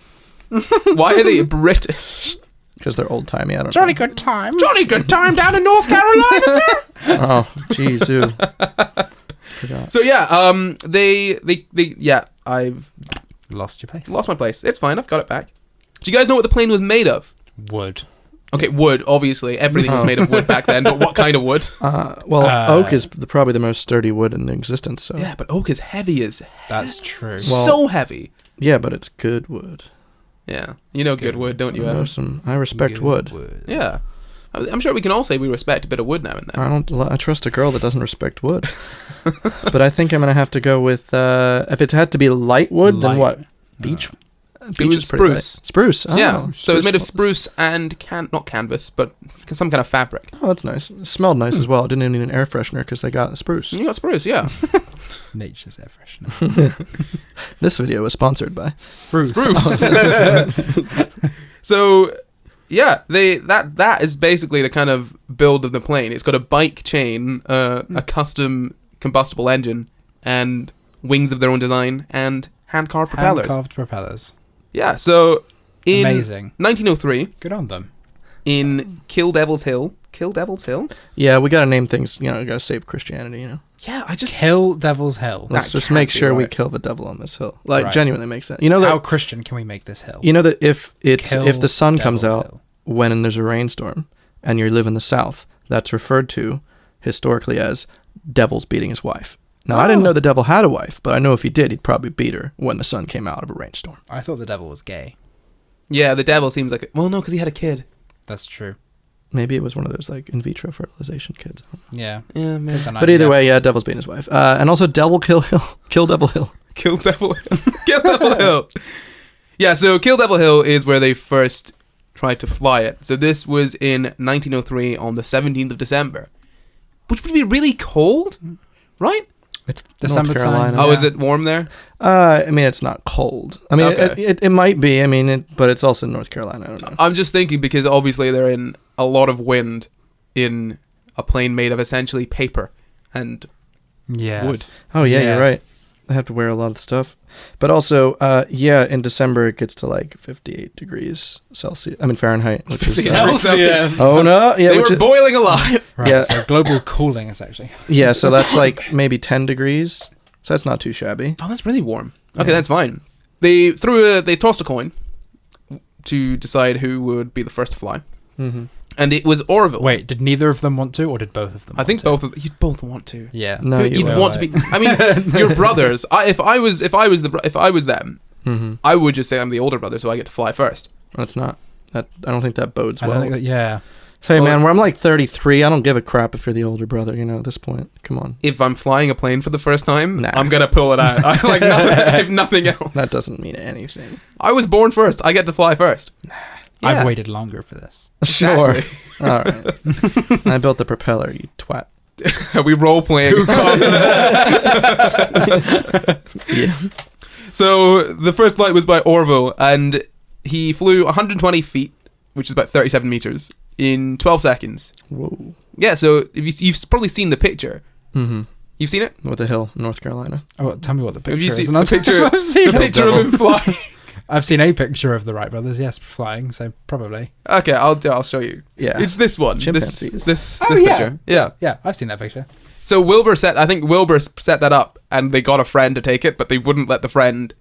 Speaker 1: Why are they British?
Speaker 3: Because they're old-timey, I don't know.
Speaker 2: Jolly good time
Speaker 1: down in North Carolina, sir.
Speaker 3: Oh, jeez, dude. Forgot.
Speaker 1: So I've
Speaker 2: lost your place.
Speaker 1: Lost my place. It's fine. I've got it back. Do you guys know what the plane was made of?
Speaker 2: Wood.
Speaker 1: Okay, wood. Obviously, everything was made of wood back then. But what kind of wood?
Speaker 3: Oak is probably the most sturdy wood in existence. So
Speaker 1: yeah, but oak is heavy as hell.
Speaker 2: That's true.
Speaker 1: So heavy.
Speaker 3: Yeah, but it's good wood.
Speaker 1: Yeah. You know good wood, don't you, Evan?
Speaker 3: I respect wood.
Speaker 1: Yeah. I'm sure we can all say we respect a bit of wood now and then.
Speaker 3: I trust a girl that doesn't respect wood. But I think I'm going to have to go with, if it had to be light wood, then what? Beech?
Speaker 1: It was spruce.
Speaker 3: Spruce. Oh,
Speaker 1: yeah. So it's made of spruce and not canvas, but some kind of fabric.
Speaker 3: Oh, that's nice. It smelled nice as well. It didn't need an air freshener because they got spruce.
Speaker 1: You got spruce, yeah.
Speaker 2: Nature's air freshener.
Speaker 3: This video was sponsored by
Speaker 2: Spruce.
Speaker 1: So, yeah, that is basically the kind of build of the plane. It's got a bike chain, a custom combustible engine, and wings of their own design, and hand-carved propellers. Yeah, so in
Speaker 2: Amazing.
Speaker 1: 1903,
Speaker 2: Good on them.
Speaker 1: in Kill Devil's Hill.
Speaker 3: Yeah, we gotta name things. We gotta save Christianity.
Speaker 1: Yeah, I just
Speaker 2: Kill Devil's Hill.
Speaker 3: Let's
Speaker 1: That
Speaker 3: just
Speaker 1: can't
Speaker 3: make
Speaker 1: be
Speaker 3: sure we
Speaker 1: right.
Speaker 3: kill the devil on this hill. Like
Speaker 2: Right.
Speaker 3: genuinely makes sense. You know
Speaker 2: How
Speaker 3: that.
Speaker 2: Christian can we make this hill?
Speaker 3: You know that if
Speaker 2: Kill
Speaker 3: the sun comes
Speaker 2: Devil
Speaker 3: out
Speaker 2: Hill.
Speaker 3: when there's a rainstorm and you live in the south, that's referred to historically as devil's beating his wife. Now, I didn't know the devil had a wife, but I know if he did, he'd probably beat her when the sun came out of a rainstorm.
Speaker 2: I thought the devil was gay.
Speaker 1: yeah, the devil seems like well, no, because he had a kid.
Speaker 2: That's true.
Speaker 3: Maybe it was one of those like in vitro fertilization kids.
Speaker 2: Yeah.
Speaker 1: Yeah, man.
Speaker 3: But either way, yeah, devil's beating his wife. And also Kill Devil Hill.
Speaker 1: Kill Devil Hill. Kill Devil Hill. Yeah, so Kill Devil Hill is where they first tried to fly it. So this was in 1903 on the 17th of December, which would be really cold, right?
Speaker 3: It's
Speaker 2: December
Speaker 3: North
Speaker 2: time.
Speaker 3: Carolina.
Speaker 1: Oh, is it warm there?
Speaker 3: I mean, it's not cold. I mean,
Speaker 1: Okay.
Speaker 3: it might be. I mean, but it's also North Carolina. I don't know.
Speaker 1: I'm just thinking because obviously they're in a lot of wind in a plane made of essentially paper and
Speaker 2: Yes.
Speaker 1: wood.
Speaker 3: Oh, yeah, you're
Speaker 2: Yes.
Speaker 3: right. I have to wear a lot of stuff. But also, yeah, in December it gets to like 58 degrees Celsius. I mean, Fahrenheit. Which is,
Speaker 2: Celsius.
Speaker 3: oh, no. Yeah,
Speaker 1: They
Speaker 3: which
Speaker 1: were
Speaker 3: is,
Speaker 1: boiling alive.
Speaker 2: Right,
Speaker 3: Yeah.
Speaker 2: so global cooling is actually.
Speaker 3: yeah, so that's like maybe 10 degrees. So that's not too shabby.
Speaker 1: Oh, that's really warm. Okay,
Speaker 3: Yeah.
Speaker 1: that's fine. They tossed a coin to decide who would be the first to fly.
Speaker 3: Mm-hmm.
Speaker 1: And it was Orville.
Speaker 2: Wait, did neither of them want to, or did both of them?
Speaker 1: I think
Speaker 2: want to?
Speaker 1: you'd both want to.
Speaker 2: Yeah.
Speaker 3: No,
Speaker 1: You'd
Speaker 3: you
Speaker 1: want to be. I mean, you're brothers. If I was them,
Speaker 3: Mm-hmm.
Speaker 1: I would just say I'm the older brother, so I get to fly first.
Speaker 3: That's not. I don't think that bodes
Speaker 2: I
Speaker 3: well.
Speaker 2: don't think that. Yeah.
Speaker 3: Hey,
Speaker 1: Well,
Speaker 3: man, where I'm like 33, I don't give a crap if you're the older brother, at this point. Come on.
Speaker 1: If I'm flying a plane for the first time,
Speaker 3: Nah.
Speaker 1: I'm gonna pull it out. I have nothing else.
Speaker 3: That doesn't mean anything.
Speaker 1: I was born first. I get to fly first.
Speaker 2: I've waited longer for this.
Speaker 3: Sure.
Speaker 1: Exactly.
Speaker 3: All right. I built the propeller, you twat.
Speaker 1: We role playing.
Speaker 3: Yeah.
Speaker 1: So the first flight was by Orville, and he flew 120 feet, which is about 37 meters, in 12 seconds.
Speaker 3: Whoa.
Speaker 1: Yeah, so if you've probably seen the picture.
Speaker 3: Mm-hmm.
Speaker 1: You've seen it?
Speaker 3: With a hill, North Carolina.
Speaker 2: Oh, tell me what the picture
Speaker 1: Have you
Speaker 2: is.
Speaker 1: seen
Speaker 2: and
Speaker 1: the
Speaker 2: I'll tell you
Speaker 1: picture?
Speaker 2: what I've seen.
Speaker 1: The picture of him flying.
Speaker 2: I've seen a picture of the Wright Brothers, yes, flying, so probably.
Speaker 1: Okay, I'll show you.
Speaker 3: Yeah.
Speaker 1: It's this one.
Speaker 3: Chimpanzees.
Speaker 1: This
Speaker 2: Oh, yeah.
Speaker 1: picture. Yeah.
Speaker 2: Yeah, I've seen that picture.
Speaker 1: So I think Wilbur set that up, and they got a friend to take it, but they wouldn't let the friend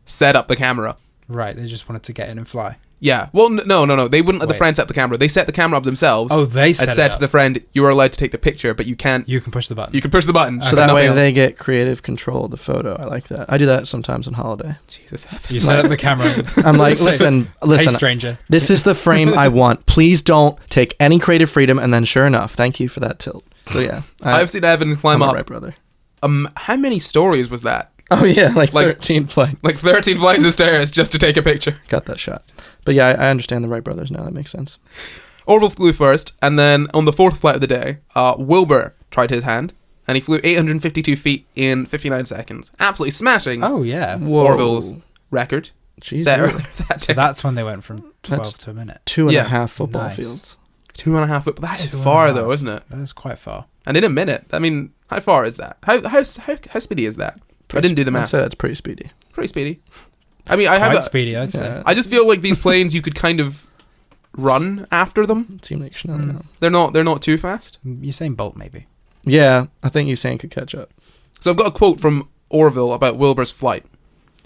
Speaker 1: set up the camera.
Speaker 2: Right, they just wanted to get in and fly.
Speaker 1: Yeah. Well, no. They wouldn't let the
Speaker 2: Wait.
Speaker 1: friend set up the camera. They set the camera up themselves.
Speaker 2: Oh, they
Speaker 1: and
Speaker 2: set
Speaker 1: said
Speaker 2: it
Speaker 1: to
Speaker 2: up.
Speaker 1: the friend, "You are allowed to take the picture, but you can't.
Speaker 2: You can push the button.
Speaker 1: You can push the button."
Speaker 3: So
Speaker 1: but
Speaker 3: that
Speaker 1: nothing
Speaker 3: way
Speaker 1: else."
Speaker 3: they get creative control of the photo. I like that. I do that sometimes on holiday.
Speaker 1: Jesus.
Speaker 2: You set up the camera.
Speaker 3: I'm like,
Speaker 2: Say,
Speaker 3: listen,
Speaker 2: Hey, stranger.
Speaker 3: this is the frame I want. Please don't take any creative freedom. And then sure enough, thank you for that tilt. So yeah.
Speaker 1: I've seen Evan climb
Speaker 3: I'm a
Speaker 1: up.
Speaker 3: Wright brother.
Speaker 1: How many stories was that?
Speaker 3: Oh yeah, like
Speaker 1: Like-
Speaker 3: 13 flights.
Speaker 1: Like 13 flights of stairs just to take a picture.
Speaker 3: Got that shot. But yeah, I understand the Wright brothers now. That makes sense.
Speaker 1: Orville flew first, and then on the fourth flight of the day, Wilbur tried his hand, and he flew 852 feet in 59 seconds. Absolutely smashing
Speaker 2: Oh, yeah.
Speaker 1: Orville's record
Speaker 3: Jeez,
Speaker 1: set
Speaker 3: really?
Speaker 1: earlier that
Speaker 2: So
Speaker 1: day.
Speaker 2: that's when they went from 12
Speaker 3: That's-
Speaker 2: to a minute.
Speaker 3: 2.5
Speaker 1: Yeah.
Speaker 3: football
Speaker 2: Nice.
Speaker 3: fields.
Speaker 1: 2.5 foot. That is
Speaker 2: 2.5.
Speaker 1: far, though, isn't it?
Speaker 2: That is quite far.
Speaker 1: And in a minute. I mean, how far is that? How speedy is that? I didn't do the
Speaker 3: I'd
Speaker 1: math.
Speaker 3: say that's pretty speedy.
Speaker 1: Pretty speedy. I mean, I have.
Speaker 2: Quite speedy, I'd say.
Speaker 3: Yeah.
Speaker 1: I just feel like these planes, you could kind of run after them.
Speaker 3: Team Nation. I
Speaker 2: Mm.
Speaker 3: don't know.
Speaker 1: They're not too fast.
Speaker 2: Usain Bolt, maybe.
Speaker 3: Yeah, I think Usain could catch up.
Speaker 1: So I've got a quote from Orville about Wilbur's flight.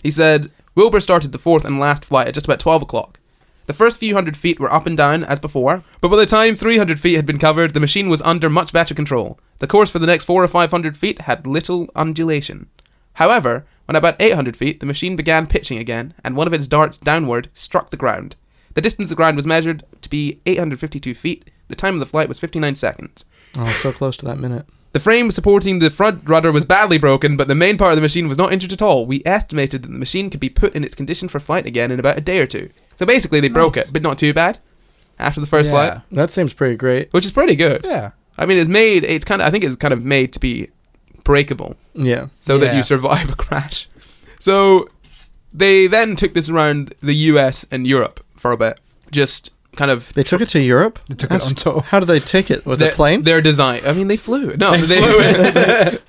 Speaker 1: He said, "Wilbur started the fourth and last flight at just about 12 o'clock. The first few hundred feet were up and down as before, but by the time 300 feet had been covered, the machine was under much better control. The course for the next 400 or 500 feet had little undulation. However, When about 800 feet, the machine began pitching again, and one of its darts downward struck the ground. The distance the ground was measured to be 852 feet. The time of the flight was 59 seconds.
Speaker 3: Oh, so close to that minute.
Speaker 1: The frame supporting the front rudder was badly broken, but the main part of the machine was not injured at all. We estimated that the machine could be put in its condition for flight again in about a day or two. So basically, they broke it, but not too bad after the first flight.
Speaker 3: That seems pretty great.
Speaker 1: Which is pretty good.
Speaker 2: Yeah.
Speaker 1: I mean, I think it's kind of made to be breakable.
Speaker 3: Yeah.
Speaker 1: So that you survive a crash. So they then took this around the US and Europe for a bit. Just kind of...
Speaker 3: They took it to Europe?
Speaker 2: They took it on tour.
Speaker 3: How did they take it? With a plane?
Speaker 1: Their design. I mean, they flew. No,
Speaker 2: they flew it.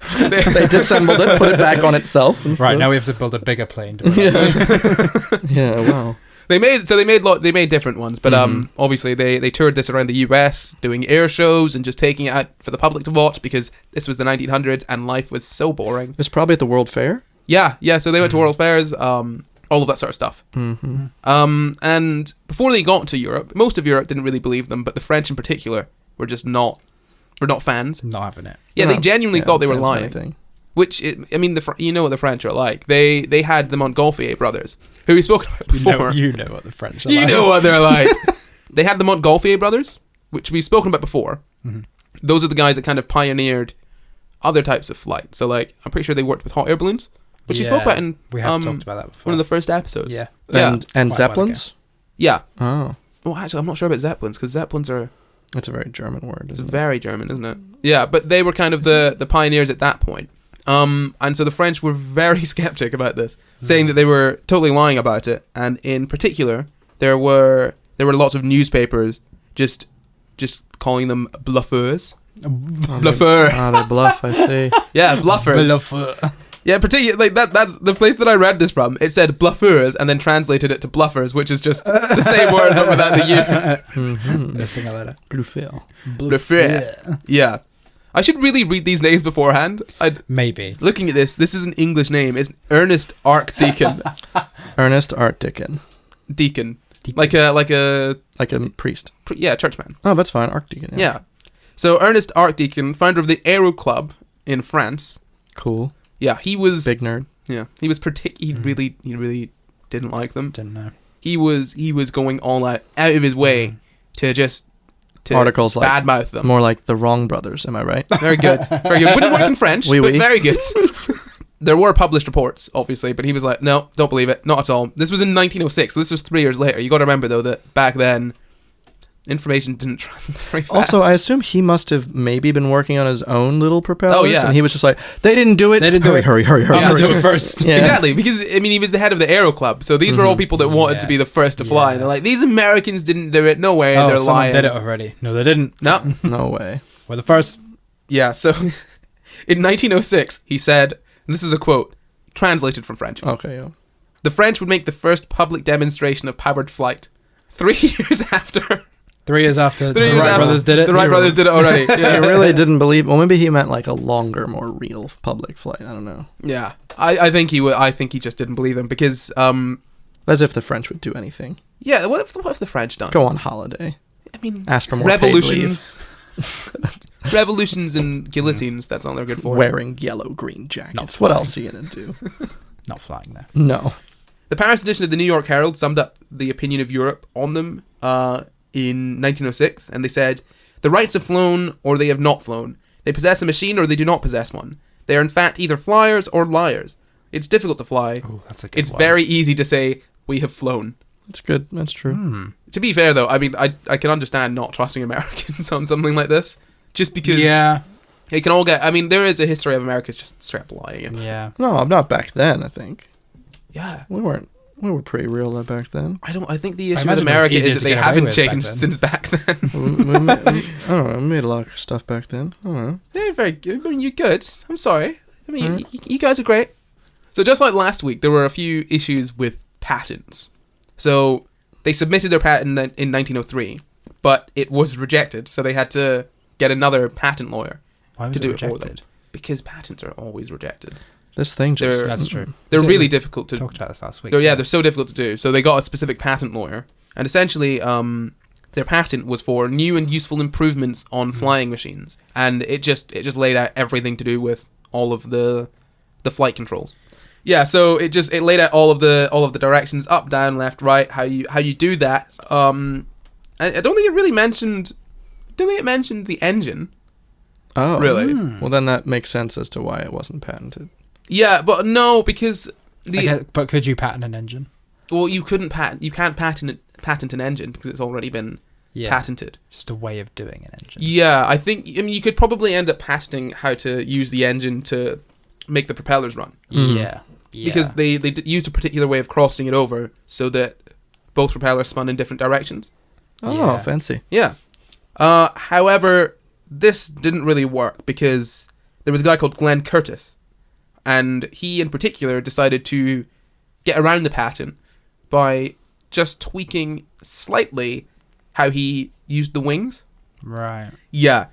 Speaker 3: They disassembled it, put it back on itself.
Speaker 2: Right, now we have to build a bigger plane.
Speaker 3: Yeah, wow.
Speaker 1: They made different ones, but obviously they toured this around the US, doing air shows and just taking it out for the public to watch because this was the 1900s and life was so boring.
Speaker 3: It was probably at the World Fair?
Speaker 1: Yeah. So they went to World Fairs, all of that sort of stuff. And before they got to Europe, most of Europe didn't really believe them, but the French in particular were not fans.
Speaker 2: Not having it.
Speaker 1: Yeah, they genuinely thought they were lying. Which, you know what the French are like. They had the Montgolfier brothers, who we spoke about before.
Speaker 2: You know what the French are like.
Speaker 1: You know what they're like. They had the Montgolfier brothers, which we've spoken about before. Mm-hmm. Those are the guys that kind of pioneered other types of flight. So, like, I'm pretty sure they worked with hot air balloons, which we spoke about in...
Speaker 2: We have talked about that before.
Speaker 1: One of the first episodes.
Speaker 2: Yeah.
Speaker 3: And Zeppelins?
Speaker 1: Yeah.
Speaker 3: Oh.
Speaker 1: Well, actually, I'm not sure about Zeppelins, because Zeppelins are...
Speaker 3: It's a very German word, isn't it?
Speaker 1: It's very German, isn't it? Yeah, but they were kind of the pioneers at that point. And so the French were very skeptic about this, saying that they were totally lying about it. And in particular, there were lots of newspapers just calling them bluffeurs. Bluffeur.
Speaker 3: They bluff, I see.
Speaker 1: Yeah, bluffers.
Speaker 2: Bluffeur.
Speaker 1: Yeah, particularly like that's the place that I read this from. It said bluffeurs and then translated it to bluffers, which is just the same word but without the U.
Speaker 2: Missing a letter.
Speaker 3: Bluffeur.
Speaker 1: Bluffeur. Yeah. I should really read these names beforehand.
Speaker 2: Maybe.
Speaker 1: Looking at this is an English name. It's Ernest Archdeacon.
Speaker 3: Ernest Archdeacon.
Speaker 1: Deacon. Like a
Speaker 3: priest.
Speaker 1: Churchman.
Speaker 3: Oh, that's fine. Archdeacon.
Speaker 1: Yeah. So Ernest Archdeacon, founder of the Aero Club in France.
Speaker 3: Cool.
Speaker 1: Yeah, he was
Speaker 3: big nerd.
Speaker 1: Yeah, he was he really didn't like them.
Speaker 2: Didn't know.
Speaker 1: He was going all out of his way to
Speaker 3: articles like
Speaker 1: badmouth them.
Speaker 3: More like the Wrong Brothers, am I right?
Speaker 1: Very good. Very good. Wouldn't work in French, but very good. There were published reports, obviously, but he was like, no, don't believe it. Not at all. This was in 1906, so this was 3 years later. You got to remember, though, that back then, information didn't travel very fast.
Speaker 3: Also, I assume he must have maybe been working on his own little propellers.
Speaker 1: Oh, yeah.
Speaker 3: And he was just like, they didn't do it. Hurry.
Speaker 2: I'm going to do it first.
Speaker 1: Yeah. Exactly, because, he was the head of the Aero Club, so these were all people that wanted to be the first to fly. And they're like, these Americans didn't do it. No way, they're lying.
Speaker 2: Someone did it already. No, they didn't.
Speaker 1: No.
Speaker 3: No way.
Speaker 2: We're the first.
Speaker 1: Yeah, so in 1906, he said, and this is a quote, translated from French.
Speaker 3: Okay, yeah.
Speaker 1: The French would make the first public demonstration of powered flight. 3 years after...
Speaker 2: 3 years after the Wright Brothers did it.
Speaker 1: The Wright Brothers did it already.
Speaker 3: Yeah. He really didn't believe... Well, maybe he meant like a longer, more real public flight. I don't know.
Speaker 1: Yeah. I think he would. I think he just didn't believe him because...
Speaker 3: As if the French would do anything.
Speaker 1: Yeah, what if the French done?
Speaker 3: Go on holiday.
Speaker 1: I mean...
Speaker 3: Ask for more
Speaker 1: revolutions. Revolutions and guillotines, that's all they're good for.
Speaker 3: Wearing yellow-green jackets. What else are you going to do?
Speaker 2: Not flying there.
Speaker 3: No.
Speaker 1: The Paris edition of the New York Herald summed up the opinion of Europe on them in 1906, and they said, the Wrights have flown or they have not flown. They possess a machine or they do not possess one. They are in fact either flyers or liars. It's difficult to fly.
Speaker 2: Oh, that's a good one.
Speaker 1: Very easy to say, we have flown.
Speaker 3: That's good. That's true.
Speaker 1: To be fair, though, I mean, I can understand not trusting Americans on something like this. Just because...
Speaker 2: Yeah.
Speaker 1: It can all get... I mean, there is a history of Americans just straight up lying.
Speaker 2: Yeah.
Speaker 3: No, I'm not back then, I think.
Speaker 1: Yeah.
Speaker 3: We were pretty real back then.
Speaker 1: I think the issue with America is that they haven't changed since back then.
Speaker 3: I don't know. We made a lot of stuff back then. I don't know.
Speaker 1: They're very good. I mean, you're good. I'm sorry. I mean, you guys are great. So just like last week, there were a few issues with patents. So they submitted their patent in 1903, but it was rejected. So they had to get another patent lawyer to do it for them. Because patents are always rejected.
Speaker 3: This thing just...
Speaker 2: That's true.
Speaker 1: They're really difficult to...
Speaker 2: Talked about this last week.
Speaker 1: They're so difficult to do. So they got a specific patent lawyer. And essentially, their patent was for new and useful improvements on flying machines. And it just laid out everything to do with all of the flight controls. Yeah, so it laid out all of the directions, up, down, left, right, how you do that. I don't think it really mentioned. Don't think it mentioned the engine.
Speaker 3: Oh,
Speaker 1: really?
Speaker 3: Well, then that makes sense as to why it wasn't patented.
Speaker 1: Yeah, but no, because
Speaker 2: but could you patent an engine?
Speaker 1: Well, you can't patent an engine because it's already been patented.
Speaker 2: Just a way of doing an engine.
Speaker 1: Yeah, I mean, you could probably end up patenting how to use the engine to make the propellers run.
Speaker 2: Yeah.
Speaker 1: Because they used a particular way of crossing it over so that both propellers spun in different directions.
Speaker 3: Oh, fancy.
Speaker 1: Yeah. However, this didn't really work because there was a guy called Glenn Curtis, and he in particular decided to get around the patent by just tweaking slightly how he used the wings.
Speaker 2: Right.
Speaker 1: Yeah.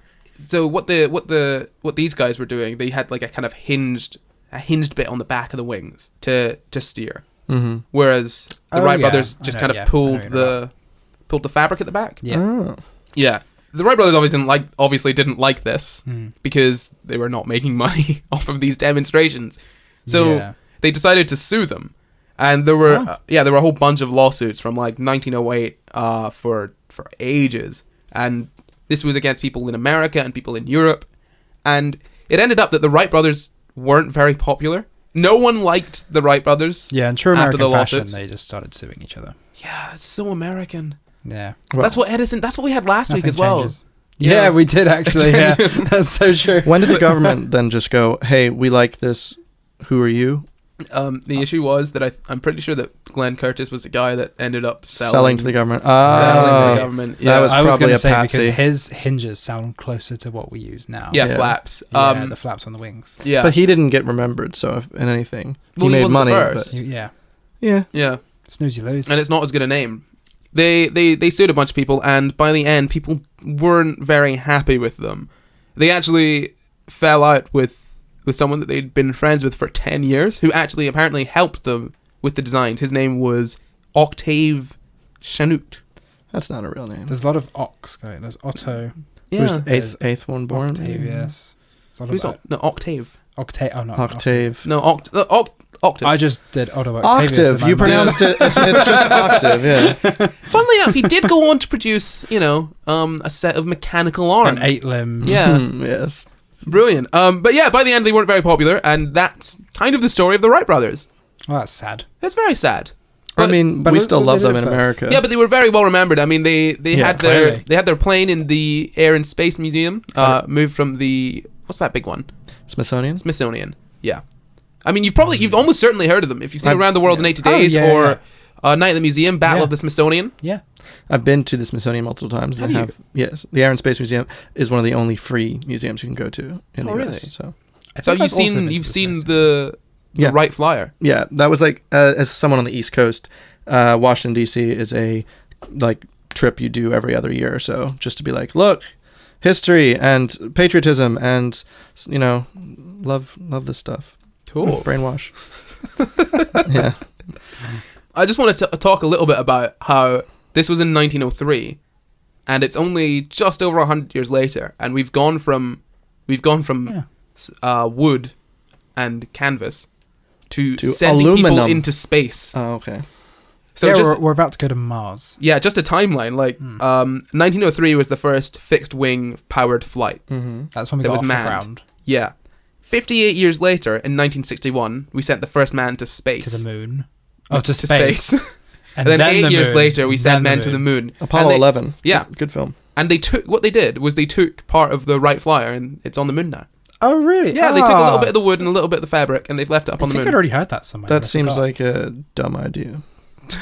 Speaker 1: So what these guys were doing, they had like a kind of hinged bit on the back of the wings to steer.
Speaker 3: Mm-hmm.
Speaker 1: Whereas the Wright brothers just kind of pulled the fabric at the back.
Speaker 2: Yeah.
Speaker 3: Oh.
Speaker 1: Yeah. The Wright brothers obviously didn't like this because they were not making money off of these demonstrations. So they decided to sue them. And there were a whole bunch of lawsuits from like 1908 for ages. And this was against people in America and people in Europe. And it ended up that the Wright brothers weren't very popular. No one liked the Wright brothers.
Speaker 2: Yeah, in true
Speaker 1: after
Speaker 2: American
Speaker 1: the
Speaker 2: fashion,
Speaker 1: lawsuits.
Speaker 2: they just started suing each other.
Speaker 1: Yeah, it's so American.
Speaker 2: Yeah.
Speaker 3: Well,
Speaker 1: That's what we had last week as well.
Speaker 2: Changes. Yeah, we did actually. Yeah, that's so true.
Speaker 3: When did the government then just go, hey, we like this, who are you?
Speaker 1: The issue was that I'm pretty sure that Glenn Curtis was the guy that ended up
Speaker 3: Selling to the government.
Speaker 1: Selling to the government. Yeah.
Speaker 3: That was
Speaker 2: I was
Speaker 3: probably
Speaker 2: going
Speaker 3: a
Speaker 2: to say
Speaker 3: patsy.
Speaker 2: because his hinges sound closer to what we use now.
Speaker 1: Yeah, flaps.
Speaker 2: Yeah, the flaps on the wings.
Speaker 1: Yeah.
Speaker 3: But he didn't get remembered, so if in anything.
Speaker 1: Well,
Speaker 3: he
Speaker 1: he
Speaker 3: made
Speaker 1: wasn't the
Speaker 3: money.
Speaker 1: first.
Speaker 3: But
Speaker 2: Yeah.
Speaker 1: Yeah.
Speaker 2: Snooze, you lose.
Speaker 1: And it's not as good a name. They sued a bunch of people, and by the end, people weren't very happy with them. They actually fell out with someone that they'd been friends with for 10 years, who actually apparently helped them with the designs. His name was Octave Chanute.
Speaker 3: That's not a real name.
Speaker 2: There's a lot of Ox going. There's Otto.
Speaker 1: Yeah.
Speaker 3: Who's the eighth one born?
Speaker 2: Octavius.
Speaker 1: Who's Octave?
Speaker 2: Octave. Oh, no.
Speaker 3: Octave.
Speaker 1: No, Octave.
Speaker 2: I just did Otto Octavius.
Speaker 3: Octave. You pronounced it. It's just octave, yeah.
Speaker 1: Funnily enough, he did go on to produce, a set of mechanical arms.
Speaker 2: An 8-limb.
Speaker 1: Yeah.
Speaker 3: Yes.
Speaker 1: Brilliant. But yeah, by the end, they weren't very popular, and that's kind of the story of the Wright brothers.
Speaker 2: Well, that's sad.
Speaker 1: It's very sad.
Speaker 3: But, we still love them in America.
Speaker 1: Yeah, but they were very well remembered. I mean, they had
Speaker 2: clearly.
Speaker 1: their plane in the Air and Space Museum, moved from the, what's that big one? Smithsonian. Yeah. I mean, you've almost certainly heard of them. If you've seen Around the World in 80 Days or Night at the Museum, Battle of the Smithsonian.
Speaker 2: Yeah.
Speaker 3: I've been to the Smithsonian multiple times.
Speaker 1: Have you?
Speaker 3: Yes. The Air and Space Museum is one of the only free museums you can go to in the US.
Speaker 1: Really?
Speaker 3: So
Speaker 1: You've seen the Wright Flyer.
Speaker 3: Yeah, that was like, as someone on the East Coast, Washington, D.C. is a trip you do every other year or so, just to be like, look, history and patriotism and, love this stuff.
Speaker 1: Cool.
Speaker 3: Brainwash. Yeah.
Speaker 1: I just wanted to talk a little bit about how this was in 1903, and it's only just over 100 years later, and we've gone from wood and canvas to sending
Speaker 3: aluminum.
Speaker 1: people into space.
Speaker 3: Oh, okay.
Speaker 1: So
Speaker 2: we're about to go to Mars.
Speaker 1: Yeah, just a timeline. 1903 was the first fixed wing powered flight.
Speaker 3: Mm-hmm.
Speaker 2: That's when we
Speaker 1: That
Speaker 2: got
Speaker 1: was
Speaker 2: off the
Speaker 1: manned.
Speaker 2: ground.
Speaker 1: Yeah. 58 years later, in 1961, we sent the first man to space.
Speaker 2: To the moon. Oh, to space.
Speaker 1: And then 8 years
Speaker 2: moon.
Speaker 1: later, we sent
Speaker 2: Then
Speaker 1: men
Speaker 2: the
Speaker 1: to the moon.
Speaker 3: Apollo 11.
Speaker 1: Yeah.
Speaker 3: Good film.
Speaker 1: And they took part of the Wright Flyer, and it's on the moon now.
Speaker 2: Oh, really?
Speaker 1: Yeah, they took a little bit of the wood and a little bit of the fabric, and they've left it up on the
Speaker 2: I think
Speaker 1: moon.
Speaker 2: I'd already heard that somewhere.
Speaker 3: That seems like a dumb idea.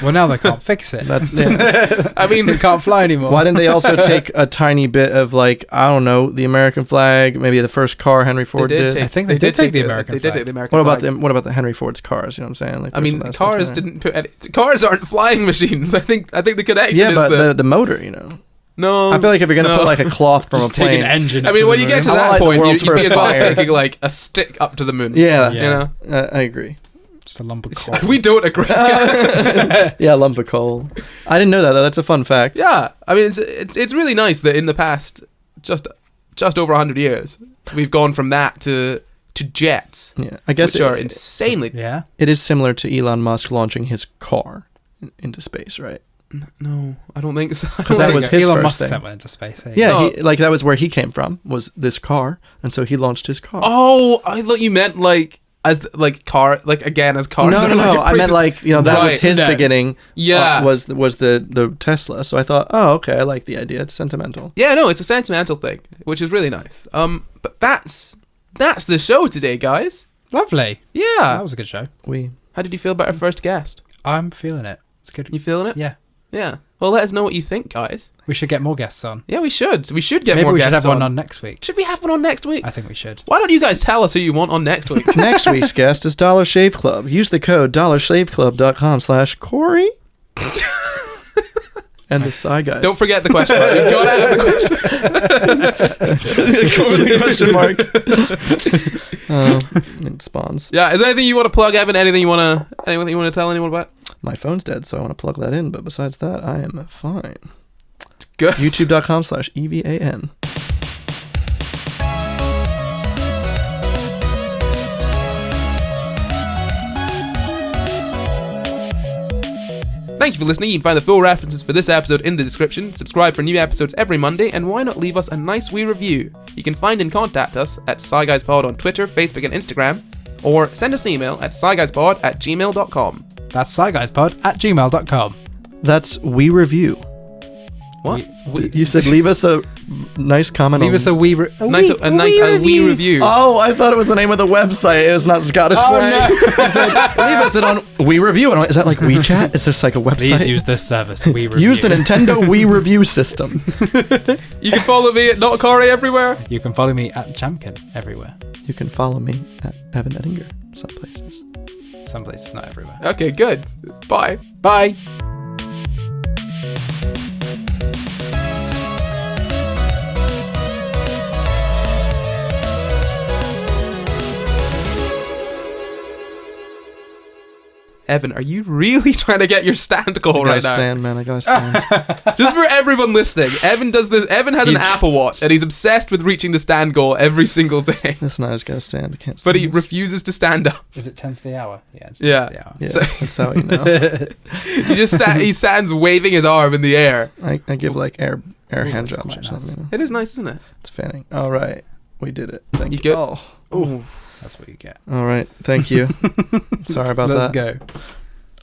Speaker 2: Well, now they can't fix it.
Speaker 1: I mean,
Speaker 2: they can't fly anymore.
Speaker 3: Why didn't they also take a tiny bit of, the American flag, maybe the first car Henry Ford did?
Speaker 2: I think they did take the American flag.
Speaker 1: They did take the American flag.
Speaker 3: What about the Henry Ford's cars? You know what I'm saying?
Speaker 1: I mean, cars didn't put cars aren't flying machines. I think the connection is
Speaker 3: but the motor,
Speaker 1: No,
Speaker 3: I feel like if you're gonna put a cloth from
Speaker 2: Just
Speaker 3: a plane,
Speaker 2: take an engine.
Speaker 1: I mean, when you get to that point,
Speaker 3: world's
Speaker 1: you'd be
Speaker 3: first
Speaker 1: about
Speaker 3: fire.
Speaker 1: taking a stick up to the moon.
Speaker 3: Yeah. I agree.
Speaker 2: Just a lump of coal.
Speaker 1: We don't agree.
Speaker 3: Yeah, lump of coal. I didn't know that though. That's a fun fact.
Speaker 1: Yeah, I mean, it's really nice that in the past just over 100 years, we've gone from that to to jets,
Speaker 3: I guess
Speaker 1: which are insanely.
Speaker 2: Yeah.
Speaker 3: It is similar to Elon Musk launching his car into space, right?
Speaker 1: No, I don't think so.
Speaker 3: Because that was his
Speaker 2: Elon
Speaker 3: first
Speaker 2: Musk
Speaker 3: thing.
Speaker 2: sent one into space.
Speaker 3: Yeah, that was where he came from, was this car, and so he launched his car.
Speaker 1: Oh, I thought you meant as car, again as cars.
Speaker 3: No, I meant that was his beginning.
Speaker 1: Yeah,
Speaker 3: was the Tesla. So I thought, oh, okay, I like the idea. It's sentimental.
Speaker 1: Yeah, no, it's a sentimental thing, which is really nice. But that's the show today, guys.
Speaker 2: Lovely.
Speaker 1: Yeah,
Speaker 2: That was a good show.
Speaker 1: How did you feel about our first guest?
Speaker 2: I'm feeling it. It's good.
Speaker 1: You feeling it?
Speaker 2: Yeah.
Speaker 1: Yeah. Well, let us know what you think, guys.
Speaker 2: We should get more guests on.
Speaker 1: Yeah, we should. We should get
Speaker 2: Maybe
Speaker 1: more
Speaker 2: we
Speaker 1: guests
Speaker 2: should have one on next week.
Speaker 1: Should we have one on next week?
Speaker 2: I think we should.
Speaker 1: Why don't you guys tell us who you want on next week?
Speaker 3: Next week's guest is Dollar Shave Club. Use the code dollarshaveclub.com/Corey. And the SCI Guys.
Speaker 1: Don't forget the question mark. You've got to have the question.
Speaker 3: It spawns.
Speaker 1: Yeah. Is there anything you want to plug, Evan? Anything you want to tell anyone about?
Speaker 3: My phone's dead, so I want to plug that in. But besides that, I am fine.
Speaker 1: It's good.
Speaker 3: YouTube.com/EVAN.
Speaker 1: Thank you for listening. You can find the full references for this episode in the description. Subscribe for new episodes every Monday, and why not leave us a nice wee review? You can find and contact us at SciGuysPod on Twitter, Facebook, and Instagram, or send us an email at sciguyspod@gmail.com.
Speaker 2: That's sciguyspod@gmail.com.
Speaker 3: That's we review.
Speaker 1: What?
Speaker 3: You said leave us a nice comment.
Speaker 2: Leave us a wee review.
Speaker 1: wee review.
Speaker 3: Oh, I thought it was the name of the website. It was not Scottish slang. You said, leave us it on we review. Is that like WeChat? Is this like a website?
Speaker 2: Please use this service. We review.
Speaker 3: Use the Nintendo Wii review system.
Speaker 1: You can follow me at Not Corey everywhere.
Speaker 2: You can follow me at Chamkin everywhere.
Speaker 3: You can follow me at Evan Edinger some places.
Speaker 2: Some places, not everywhere.
Speaker 1: Okay, good. Bye.
Speaker 2: Bye.
Speaker 1: Evan, are you really trying to get your stand goal right now?
Speaker 3: I gotta stand.
Speaker 1: Just for everyone listening, Evan does this. Evan has an Apple Watch, and he's obsessed with reaching the stand goal every single day.
Speaker 3: Listen, I just gotta stand. I can't stand.
Speaker 1: But he refuses to stand up.
Speaker 2: Is it 10 to the hour? Yeah, it's
Speaker 1: 10
Speaker 2: to the hour.
Speaker 3: Yeah,
Speaker 1: So-
Speaker 3: that's how you know.
Speaker 1: He stands waving his arm in the air.
Speaker 3: I give like air hand
Speaker 2: that's
Speaker 3: jobs
Speaker 2: quite
Speaker 3: or
Speaker 2: nice.
Speaker 3: something.
Speaker 1: It is nice, isn't it?
Speaker 3: It's fanning. All right, we did it. Thank
Speaker 1: You
Speaker 3: you.
Speaker 1: good?
Speaker 3: Oh,
Speaker 1: Oh.
Speaker 2: That's what you get.
Speaker 3: all right. Thank you. Sorry about
Speaker 2: Let's
Speaker 3: that.
Speaker 2: go.